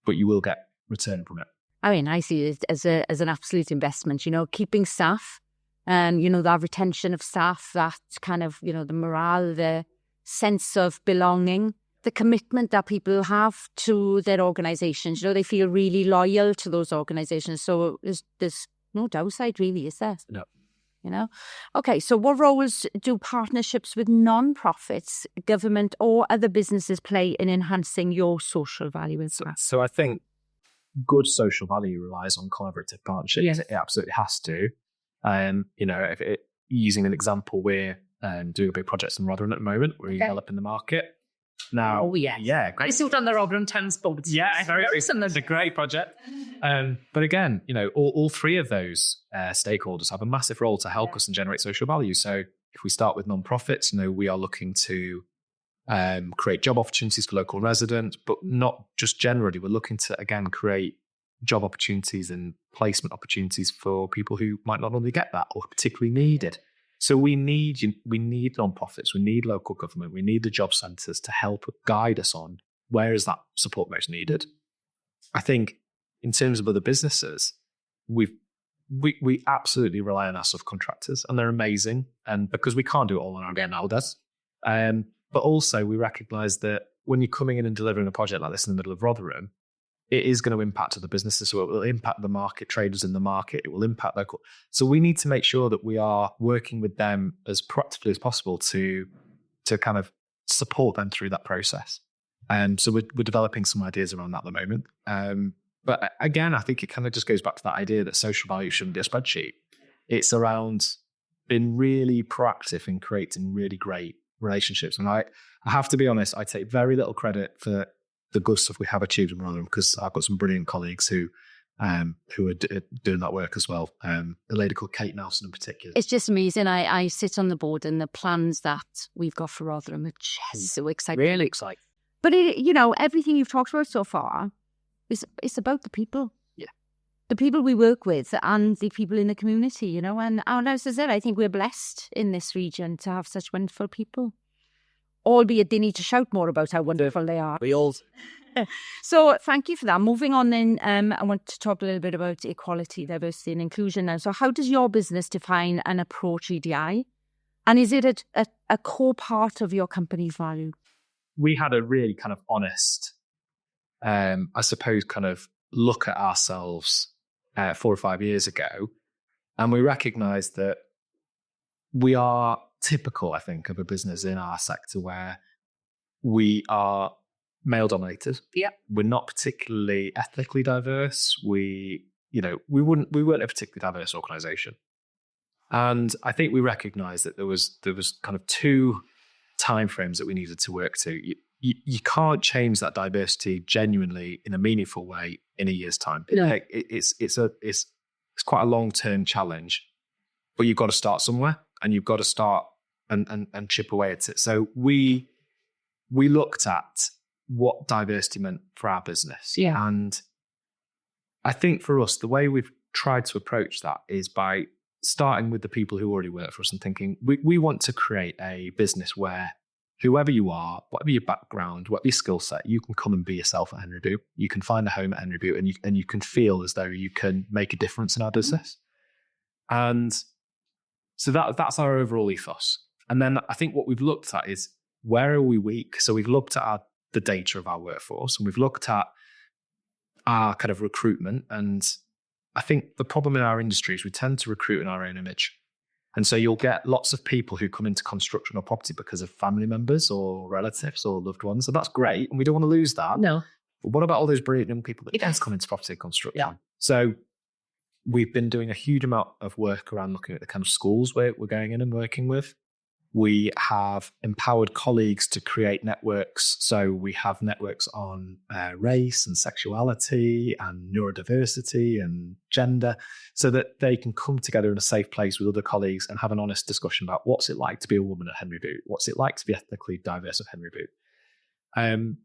but you will get return from it. I mean, I see it as an absolute investment, keeping staff and, that retention of staff, that kind of, the morale, the sense of belonging, the commitment that people have to their organisations. They feel really loyal to those organisations. So there's no downside really, is there? No. Okay, so what roles do partnerships with non-profits, government or other businesses play in enhancing your social value as well? So I think good social value relies on collaborative partnerships. Yes. It absolutely has to. Using an example, we're doing a big project in Rotherham at the moment. We're developing the market. Now, great. I sit on the Rotherham Thames board. Yeah, very excellent. It's a great project. But again, all three of those stakeholders have a massive role to help us and generate social value. So if we start with non-profits, we are looking to create job opportunities for local residents, but not just generally. We're looking to, again, create job opportunities and placement opportunities for people who might not normally get that or particularly need it. So we need non-profits, we need local government, we need the job centres to help guide us on where is that support most needed. I think in terms of other businesses, we absolutely rely on our subcontractors, and they're amazing. And because we can't do it all on our own nowadays, but also we recognise that when you're coming in and delivering a project like this in the middle of Rotherham, it is going to impact other businesses. So it will impact the market, traders in the market. It will impact local. So we need to make sure that we are working with them as proactively as possible to kind of support them through that process. So we're developing some ideas around that at the moment. But again, I think it kind of just goes back to that idea that social value shouldn't be a spreadsheet. It's around being really proactive in creating really great relationships. And I have to be honest, I take very little credit for the good stuff we have achieved in Rotherham, because I've got some brilliant colleagues who are doing that work as well. A lady called Kate Nelson in particular. It's just amazing. I sit on the board, and the plans that we've got for Rotherham are just so exciting. Really exciting. But everything you've talked about so far it's about the people. Yeah. The people we work with and the people in the community, and as I said, I think we're blessed in this region to have such wonderful people. Albeit they need to shout more about how wonderful they are. We all. So thank you for that. Moving on then, I want to talk a little bit about equality, diversity and inclusion now. So how does your business define and approach EDI? And is it a core part of your company's value? We had a really kind of honest, I suppose, kind of look at ourselves 4 or 5 years ago. And we recognised that we are typical, I think, of a business in our sector where we are male dominated. Yeah. We're not particularly ethnically diverse. We weren't a particularly diverse organisation. And I think we recognised that there was kind of 2 timeframes that we needed to work to. You can't change that diversity genuinely in a meaningful way in a year's time. No. It's quite a long-term challenge, but you've got to start somewhere, and you've got to start and chip away at it. So we looked at what diversity meant for our business. Yeah. And I think for us, the way we've tried to approach that is by starting with the people who already work for us and thinking, we want to create a business where whoever you are, whatever your background, whatever your skill set, you can come and be yourself at Henry Boot. You can find a home at Henry Boot, and you can feel as though you can make a difference in our business. And so that's our overall ethos. And then I think what we've looked at is, where are we weak? So we've looked at the data of our workforce, and we've looked at our kind of recruitment. And I think the problem in our industry is we tend to recruit in our own image. And so you'll get lots of people who come into construction or property because of family members or relatives or loved ones. And that's great. And we don't want to lose that. No. But what about all those brilliant young people that don't come into property and construction? Yeah. So we've been doing a huge amount of work around looking at the kind of schools we're going in and working with. We have empowered colleagues to create networks. So we have networks on race and sexuality and neurodiversity and gender, so that they can come together in a safe place with other colleagues and have an honest discussion about what's it like to be a woman at Henry Boot? What's it like to be ethnically diverse at Henry Boot? And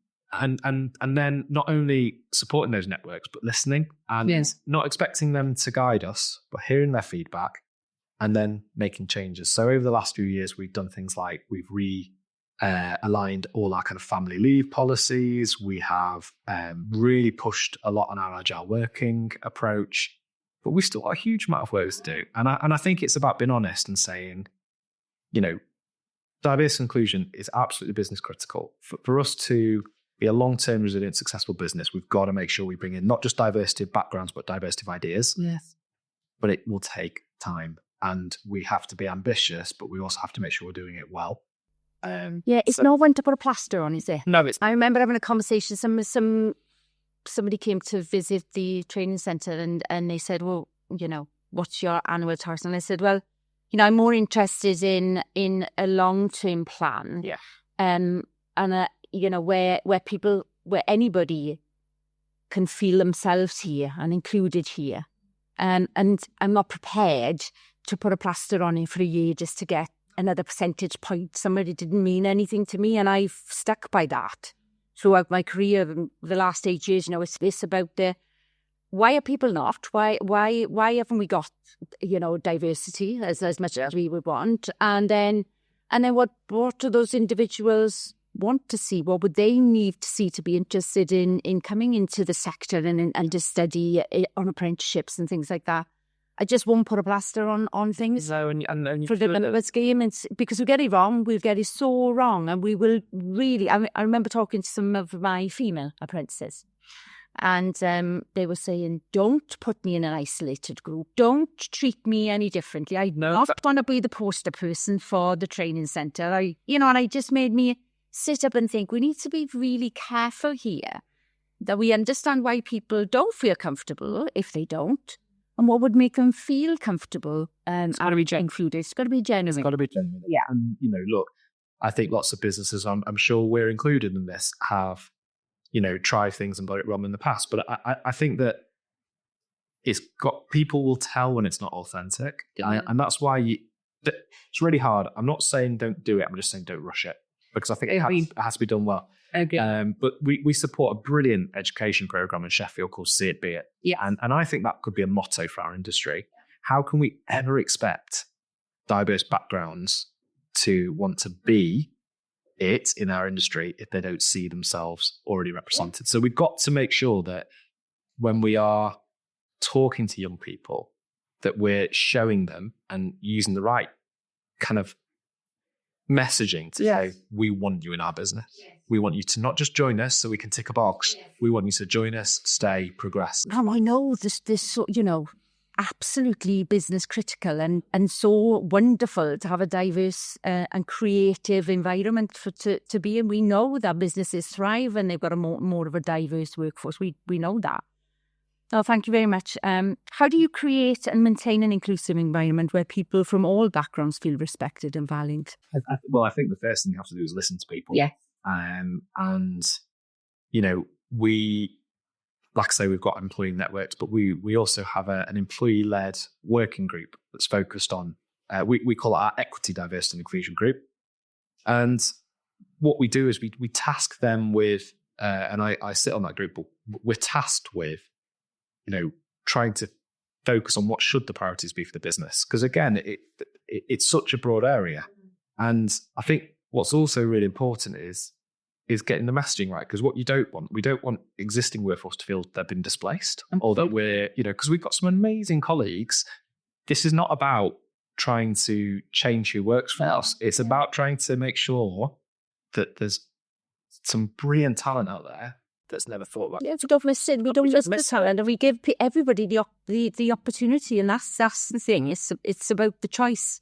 then not only supporting those networks, but listening and not expecting them to guide us, but hearing their feedback and then making changes. So over the last few years, we've done things like we've aligned all our kind of family leave policies. We have really pushed a lot on our agile working approach, but we've still got a huge amount of work to do. And I think it's about being honest and saying, diversity and inclusion is absolutely business critical. For us to be a long-term, resilient, successful business, we've got to make sure we bring in not just diversity of backgrounds, but diversity of ideas. Yes. But it will take time, and we have to be ambitious, but we also have to make sure we're doing it well. It's not one to put a plaster on, is it? No, it's. I remember having a conversation. Somebody came to visit the training centre, and they said, "Well, what's your annual target?" And I said, "Well, I'm more interested in a long-term plan. Yeah. Where anybody can feel themselves here and included here. And I'm not prepared to put a plaster on it for a year just to get another percentage point. Somebody didn't mean anything to me, and I've stuck by that throughout my career. The last 8 years, it's this about why are people not? Why haven't we got diversity as much as we would want? And then what do those individuals want to see? What would they need to see to be interested in coming into the sector and to study on apprenticeships and things like that? I just won't put a plaster on things. No, and for the benefits game, it's because we get it wrong. We'll get it so wrong, and we will really. I remember talking to some of my female apprentices, and they were saying, "Don't put me in an isolated group. Don't treat me any differently. I not want to be the poster person for the training centre. And it just made me sit up and think we need to be really careful here, that we understand why people don't feel comfortable if they don't. And what would make them feel comfortable it's got to be included? It's got to be genuine. It's got to be genuine. Yeah. And, look, I think lots of businesses, I'm sure we're included in this, have, tried things and got it wrong in the past. But I think that people will tell when it's not authentic. Yeah. And that's why it's really hard. I'm not saying don't do it. I'm just saying don't rush it, because I think it has to be done well. Okay. But we support a brilliant education program in Sheffield called See It Be It. Yeah. And I think that could be a motto for our industry. How can we ever expect diverse backgrounds to want to be it in our industry if they don't see themselves already represented? So we've got to make sure that when we are talking to young people, that we're showing them and using the right kind of messaging to say, we want you in our business. We want you to not just join us so we can tick a box. We want you to join us, stay, progress. I know this absolutely business critical and so wonderful to have a diverse and creative environment to be in. We know that businesses thrive and they've got a more of a diverse workforce. We know that. Oh, thank you very much. How do you create and maintain an inclusive environment where people from all backgrounds feel respected and valued? I think the first thing you have to do is listen to people. Yeah. We, like I say, we've got employee networks, but we also have an employee-led working group that's focused on, we call it our equity, diversity and inclusion group. And what we do is we task them with, and I sit on that group, but we're tasked with, trying to focus on what should the priorities be for the business. Because again, it's such a broad area. And I think what's also really important is getting the messaging right. Because what we don't want existing workforce to feel they've been displaced or that we're, because we've got some amazing colleagues. This is not about trying to change who works for us. It's about trying to make sure that there's some brilliant talent out there that's never thought about. Yeah, we don't miss it. We don't miss the talent, and we give everybody the opportunity, and that's the thing. It's about the choice.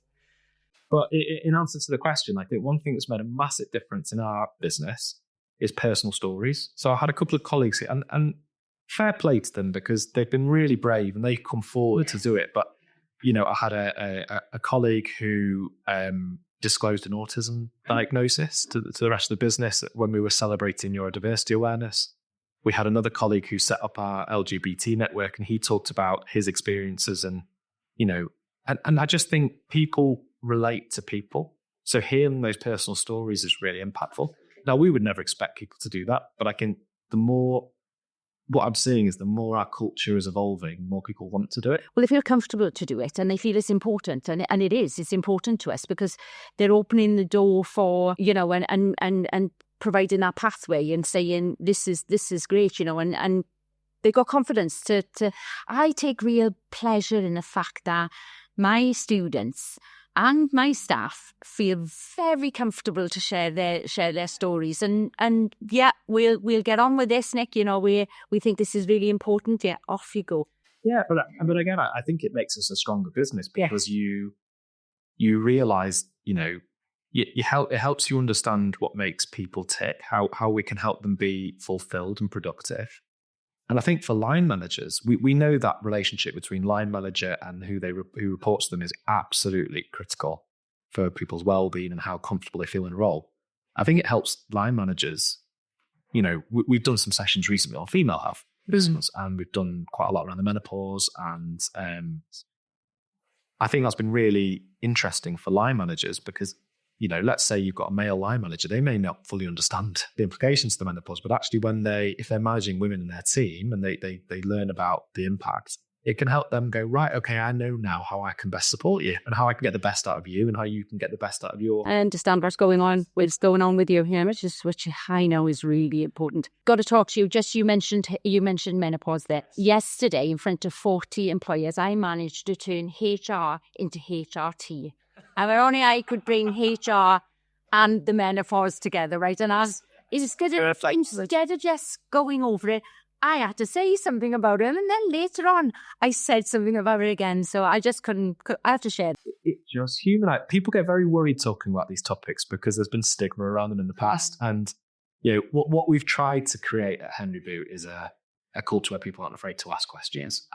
But in answer to the question, I think one thing that's made a massive difference in our business is personal stories. So I had a couple of colleagues here, and fair play to them because they've been really brave and they come forward to do it. But I had a colleague who disclosed an autism diagnosis to the rest of the business when we were celebrating neurodiversity awareness. We had another colleague who set up our LGBT network, and he talked about his experiences and I just think people relate to people. So hearing those personal stories is really impactful. Now, we would never expect people to do that, but I think the more what I'm seeing is the more our culture is evolving, more people want to do it. Well, they feel comfortable to do it and they feel it's important. And it's important to us because they're opening the door for, and providing that pathway and saying, this is great, and they got confidence to I take real pleasure in the fact that my students and my staff feel very comfortable to share their stories. And yeah, we'll get on with this, Nick. We think this is really important. Yeah, off you go. Yeah, but again, I think it makes us a stronger business because you realise, it helps you understand what makes people tick, how we can help them be fulfilled and productive. And I think for line managers, we know that relationship between line manager and who reports to them is absolutely critical for people's well-being and how comfortable they feel in a role. I think it helps line managers. We've done some sessions recently on female health business, and we've done quite a lot around the menopause. And I think that's been really interesting for line managers because, let's say you've got a male line manager, they may not fully understand the implications of the menopause, but actually if they're managing women in their team and they learn about the impact, it can help them go, right, okay, I know now how I can best support you and how I can get the best out of you and how you can get the best out of your... I understand what's going on with you here, which I know is really important. Got to talk to you. You mentioned menopause there. Yesterday, in front of 40 employers, I managed to turn HR into HRT. And only I could bring HR and the menopause together, right? And instead of just going over it, I had to say something about it. And then later on, I said something about it again. So I just I have to share. It just humanizes. People get very worried talking about these topics because there's been stigma around them in the past. And, what we've tried to create at Henry Boot is a culture where people aren't afraid to ask questions.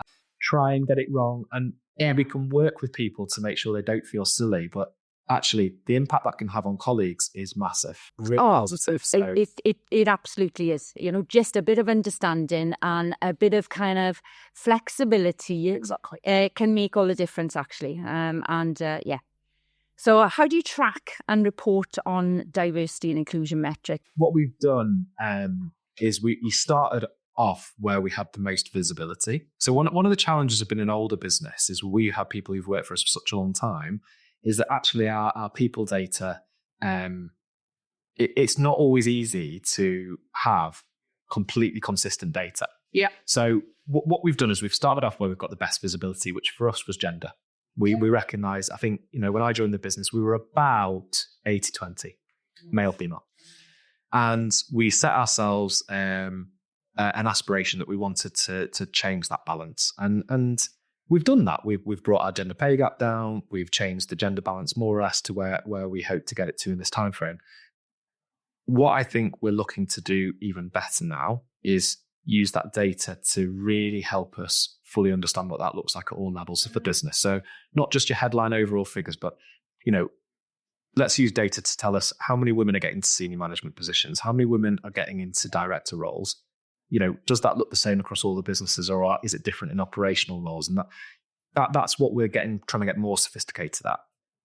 Try and get it wrong. And we can work with people to make sure they don't feel silly, but actually the impact that can have on colleagues is massive. Really positive. So. It absolutely is. Just a bit of understanding and a bit of kind of flexibility can make all the difference, actually. So how do you track and report on diversity and inclusion metrics? What we've done is we started off where we had the most visibility. So one of the challenges of being an older business is we have people who've worked for us for such a long time, is that actually our people data, it's not always easy to have completely consistent data. Yeah. So what we've done is we've started off where we've got the best visibility, which for us was gender. We recognise, I think, when I joined the business, we were about 80-20, male, female. And we set ourselves an aspiration that we wanted to change that balance. And we've done that. We've brought our gender pay gap down. We've changed the gender balance more or less to where we hope to get it to in this time frame. What I think we're looking to do even better now is use that data to really help us fully understand what that looks like at all levels of the business. So not just your headline overall figures, but, let's use data to tell us how many women are getting to senior management positions, how many women are getting into director roles. Does that look the same across all the businesses, or is it different in operational roles? And that's what we're trying to get more sophisticated at.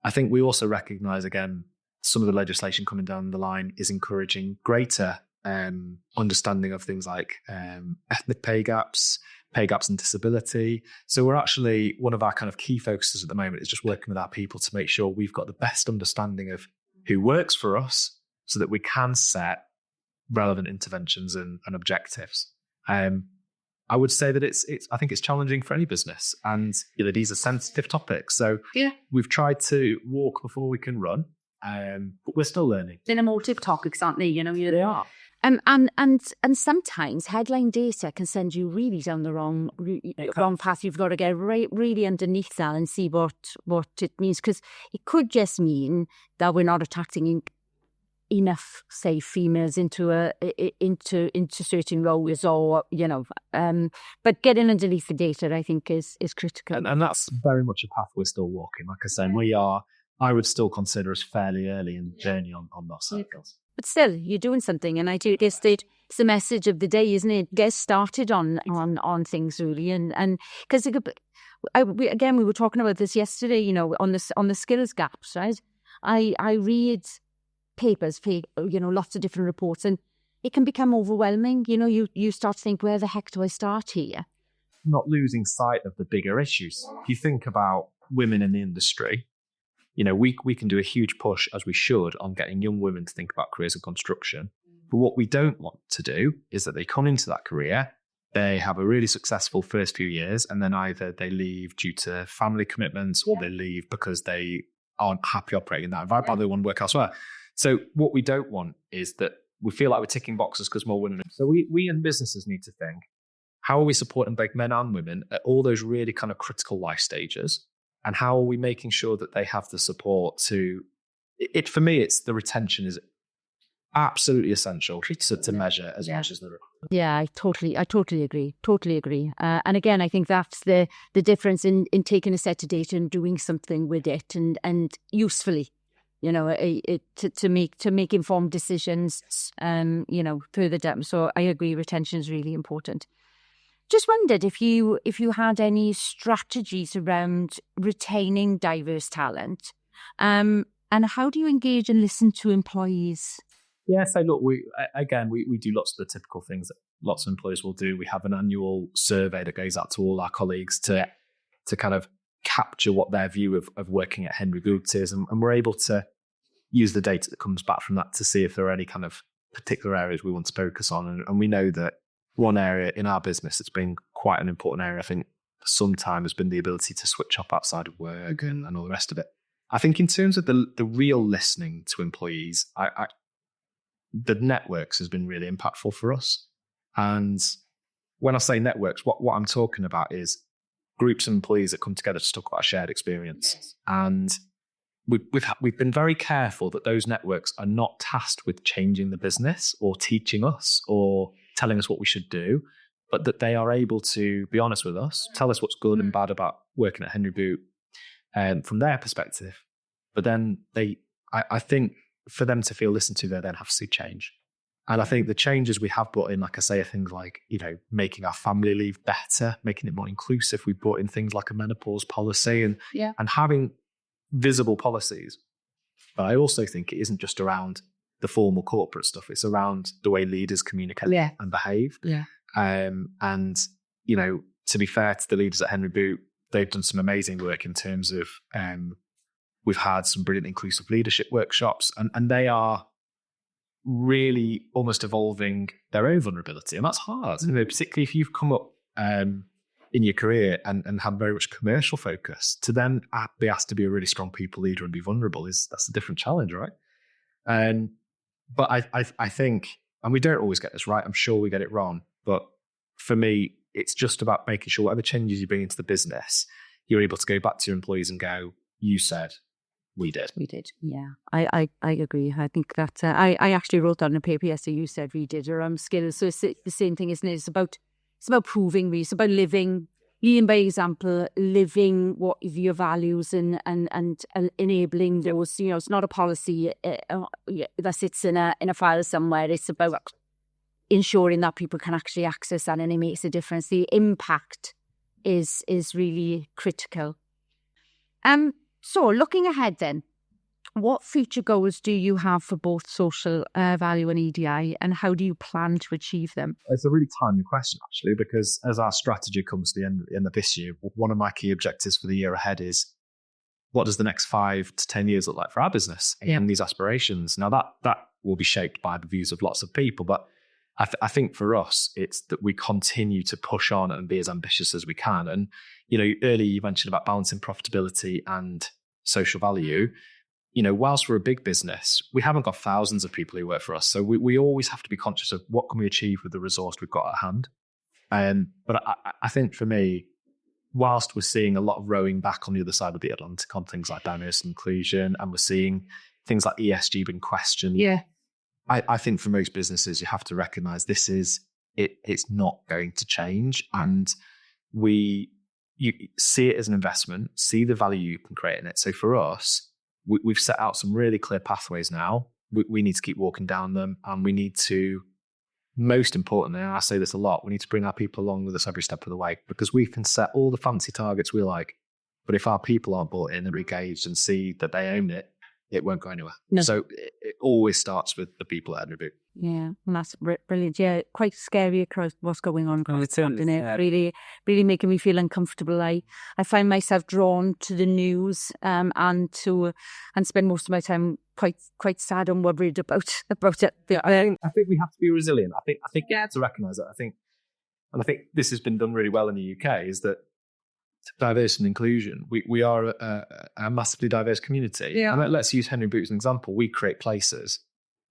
I think we also recognise, again, some of the legislation coming down the line is encouraging greater understanding of things like ethnic pay gaps and disability. So we're actually, one of our kind of key focuses at the moment is just working with our people to make sure we've got the best understanding of who works for us so that we can set relevant interventions and objectives. I would say that I think it's challenging for any business, and these are sensitive topics. So we've tried to walk before we can run, but we're still learning. They're emotive topics, aren't they? They are. And sometimes headline data can send you really down the wrong path. You've got to get really underneath that and see what it means, because it could just mean that we're not attracting enough, say, females into certain roles, or but getting underneath the data, I think, is critical. And that's very much a path we're still walking. Like I say, I would still consider us fairly early in the journey on those cycles. But still, you're doing something, and I do guess that it's the message of the day, isn't it? Get started on things, really, and because we were talking about this yesterday, on the skills gaps, right? I read papers, lots of different reports, and it can become overwhelming. You know, you start to think, where the heck do I start here? Not losing sight of the bigger issues. If you think about women in the industry, you know, we can do a huge push, as we should, on getting young women to think about careers in construction. But what we don't want to do is that they come into that career, they have a really successful first few years, and then either they leave due to family commitments or they leave because they aren't happy operating in that environment, they want to work elsewhere. So what we don't want is that we feel like we're ticking boxes because more women. So we and businesses need to think, how are we supporting both men and women at all those really kind of critical life stages? And how are we making sure that they have the support to, for me, it's the retention is absolutely essential to measure as much as the. Yeah, I totally agree. Totally agree. And again, I think that's the difference in taking a set of data and doing something with it and usefully, you know, to make informed decisions, you know, further down. So I agree, retention is really important. Just wondered if you had any strategies around retaining diverse talent, and how do you engage and listen to employees? Yeah, so look, we do lots of the typical things that lots of employers will do. We have an annual survey that goes out to all our colleagues to kind of capture what their view of working at Henry Boot is, and we're able to use the data that comes back from that to see if there are any kind of particular areas we want to focus on. And we know that one area in our business that's been quite an important area, I think, for some time has been the ability to switch off outside of work and all the rest of it. I think in terms of the real listening to employees, the networks has been really impactful for us. And when I say networks, what I'm talking about is groups of employees that come together to talk about a shared experience. Yes. And we've been very careful that those networks are not tasked with changing the business or teaching us or telling us what we should do, but that they are able to be honest with us, tell us what's good and bad about working at Henry Boot from their perspective. But then I think for them to feel listened to, they then have to see change. And I think the changes we have brought in, like I say, are things like, you know, making our family leave better, making it more inclusive. We brought in things like a menopause policy and having visible policies. But I also think it isn't just around the formal corporate stuff. It's around the way leaders communicate and behave. Yeah. And, you know, to be fair to the leaders at Henry Boot, they've done some amazing work in terms of, we've had some brilliant inclusive leadership workshops, and they are really almost evolving their own vulnerability. And that's hard, you know, particularly if you've come up in your career and have very much commercial focus, to then be asked to be a really strong people leader and be vulnerable that's a different challenge, right? But I think, and we don't always get this right, I'm sure we get it wrong, but for me, it's just about making sure whatever changes you bring into the business, you're able to go back to your employees and go, you said, we did. We did, yeah. I agree. I think that I actually wrote that in a paper yesterday. You said we did around skills. So it's the same thing, isn't it? It's about proving, really. It's about living by example, living what your values and enabling those. You know, it's not a policy that sits in a file somewhere. It's about ensuring that people can actually access that, and it makes a difference. The impact is really critical. So looking ahead then, what future goals do you have for both social value and EDI, and how do you plan to achieve them? It's a really timely question, actually, because as our strategy comes to the end of this year, one of my key objectives for the year ahead is, what does the next 5 to 10 years look like for our business and these aspirations? Now, that will be shaped by the views of lots of people, but I think for us, it's that we continue to push on and be as ambitious as we can. And, you know, earlier you mentioned about balancing profitability and social value. You know, whilst we're a big business, we haven't got thousands of people who work for us. So we always have to be conscious of what can we achieve with the resource we've got at hand. But I think for me, whilst we're seeing a lot of rowing back on the other side of the Atlantic on things like diversity and inclusion, and we're seeing things like ESG being questioned. Yeah. I think for most businesses, you have to recognize it's not going to change. And you see it as an investment, see the value you can create in it. So for us, we've set out some really clear pathways now. We need to keep walking down them, and we need to, most importantly, and I say this a lot, we need to bring our people along with us every step of the way, because we can set all the fancy targets we like, but if our people aren't bought in and engaged and see that they own it, it won't go anywhere. No. So it always starts with the people at Henry Boot. Yeah, and that's brilliant. Yeah, quite scary across what's going on. It is, Isn't it? yeah. Really making me feel uncomfortable. I find myself drawn to the news and spend most of my time quite sad and worried about it. Yeah, I think we have to be resilient. I think to recognise that. I think this has been done really well in the UK. Is that diversity and inclusion? We are a massively diverse community. Yeah. And let's use Henry Boot as an example. We create places.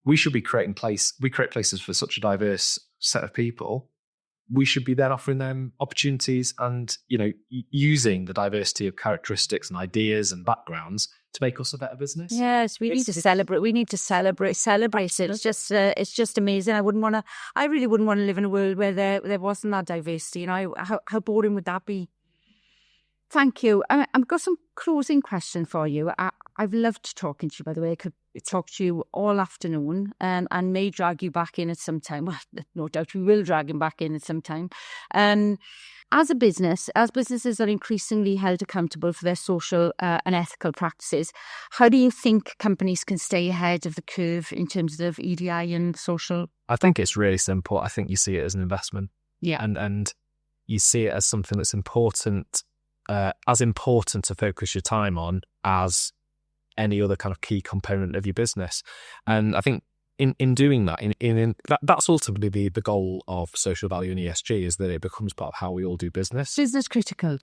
We should be creating we create places for such a diverse set of people. We should be then offering them opportunities and, using the diversity of characteristics and ideas and backgrounds to make us a better business. Yes, we need to celebrate. We need to celebrate it. It's just amazing. I really wouldn't want to live in a world where there wasn't that diversity. How boring would that be? Thank you. I've got some closing questions for you. I've loved talking to you, by the way. I could talk to you all afternoon and may drag you back in at some time. Well, no doubt we will drag him back in at some time. As businesses are increasingly held accountable for their social and ethical practices, how do you think companies can stay ahead of the curve in terms of EDI and social? I think it's really simple. I think you see it as an investment. Yeah. And you see it as something that's important, as important to focus your time on as any other kind of key component of your business. And I think in doing that, that's ultimately the goal of social value and ESG, is that it becomes part of how we all do business. Business critical.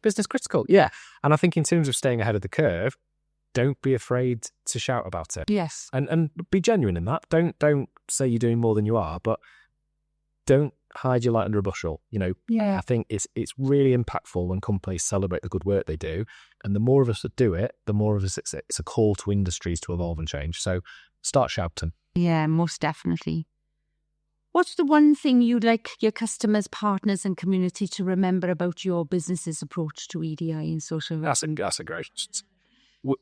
Yeah. And I think in terms of staying ahead of the curve, don't be afraid to shout about it. Yes. And be genuine in that. Don't say you're doing more than you are, but don't hide your light under a bushel. Yeah. I think it's really impactful when companies celebrate the good work they do. And the more of us that do it, the more of us it's a call to industries to evolve and change. So start shouting. Yeah, most definitely. What's the one thing you'd like your customers, partners and community to remember about your business's approach to EDI and social value? That's a great.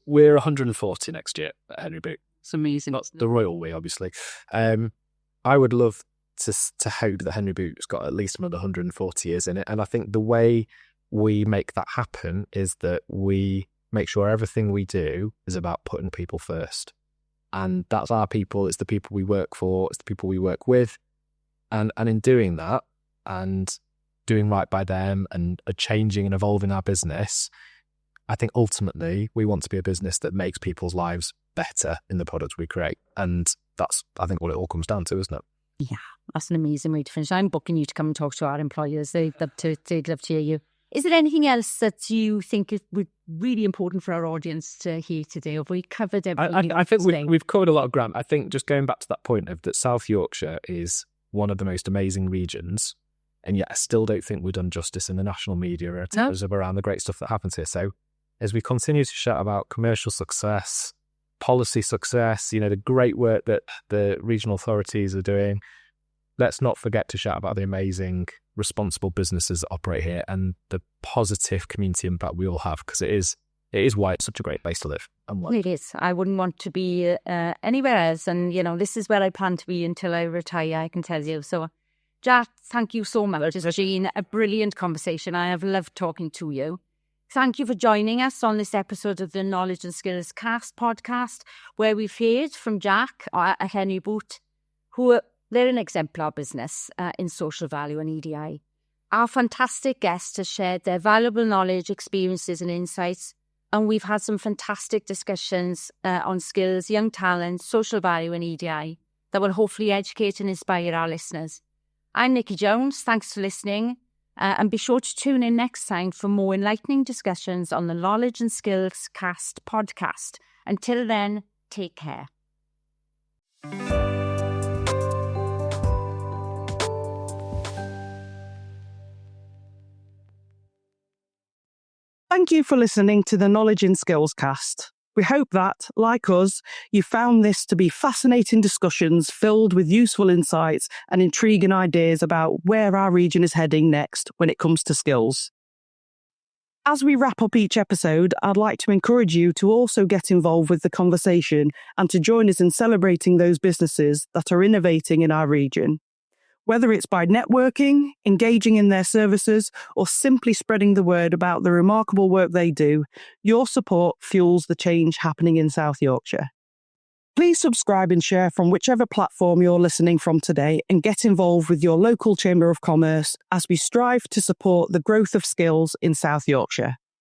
We're 140 next year at Henry Boot. It's amazing. Not the royal we, obviously. I would love to hope that Henry Boot's got at least another 140 years in it. And I think the way we make that happen is that we make sure everything we do is about putting people first. And that's our people. It's the people we work for. It's the people we work with. And in doing that and doing right by them and changing and evolving our business, I think ultimately we want to be a business that makes people's lives better in the products we create. And that's, I think, what it all comes down to, isn't it? Yeah, that's an amazing way to finish. I'm booking you to come and talk to our employers. They'd love to hear you. Is there anything else that you think would really important for our audience to hear today? Have we covered everything? I think we've covered a lot of ground. I think just going back to that point of that South Yorkshire is one of the most amazing regions, and yet I still don't think we've done justice in the national media or tells us around the great stuff that happens here. So as we continue to shout about commercial success, policy success, the great work that the regional authorities are doing, let's not forget to shout about the amazing, responsible businesses that operate here and the positive community impact we all have, because it is why it's such a great place to live. It is. I wouldn't want to be anywhere else. And, this is where I plan to be until I retire, I can tell you. So, Jack, thank you so much. It's been a brilliant conversation. I have loved talking to you. Thank you for joining us on this episode of the Knowledge and Skills Cast podcast, where we've heard from Jack at Henry Boot, they're an exemplar business in social value and EDI. Our fantastic guests have shared their valuable knowledge, experiences and insights, and we've had some fantastic discussions on skills, young talent, social value and EDI that will hopefully educate and inspire our listeners. I'm Nikki Jones. Thanks for listening. And be sure to tune in next time for more enlightening discussions on the Knowledge and Skills Cast podcast. Until then, take care. Thank you for listening to the Knowledge and Skills Cast. We hope that, like us, you found this to be fascinating discussions filled with useful insights and intriguing ideas about where our region is heading next when it comes to skills. As we wrap up each episode, I'd like to encourage you to also get involved with the conversation and to join us in celebrating those businesses that are innovating in our region. Whether it's by networking, engaging in their services, or simply spreading the word about the remarkable work they do, your support fuels the change happening in South Yorkshire. Please subscribe and share from whichever platform you're listening from today, and get involved with your local Chamber of Commerce as we strive to support the growth of skills in South Yorkshire.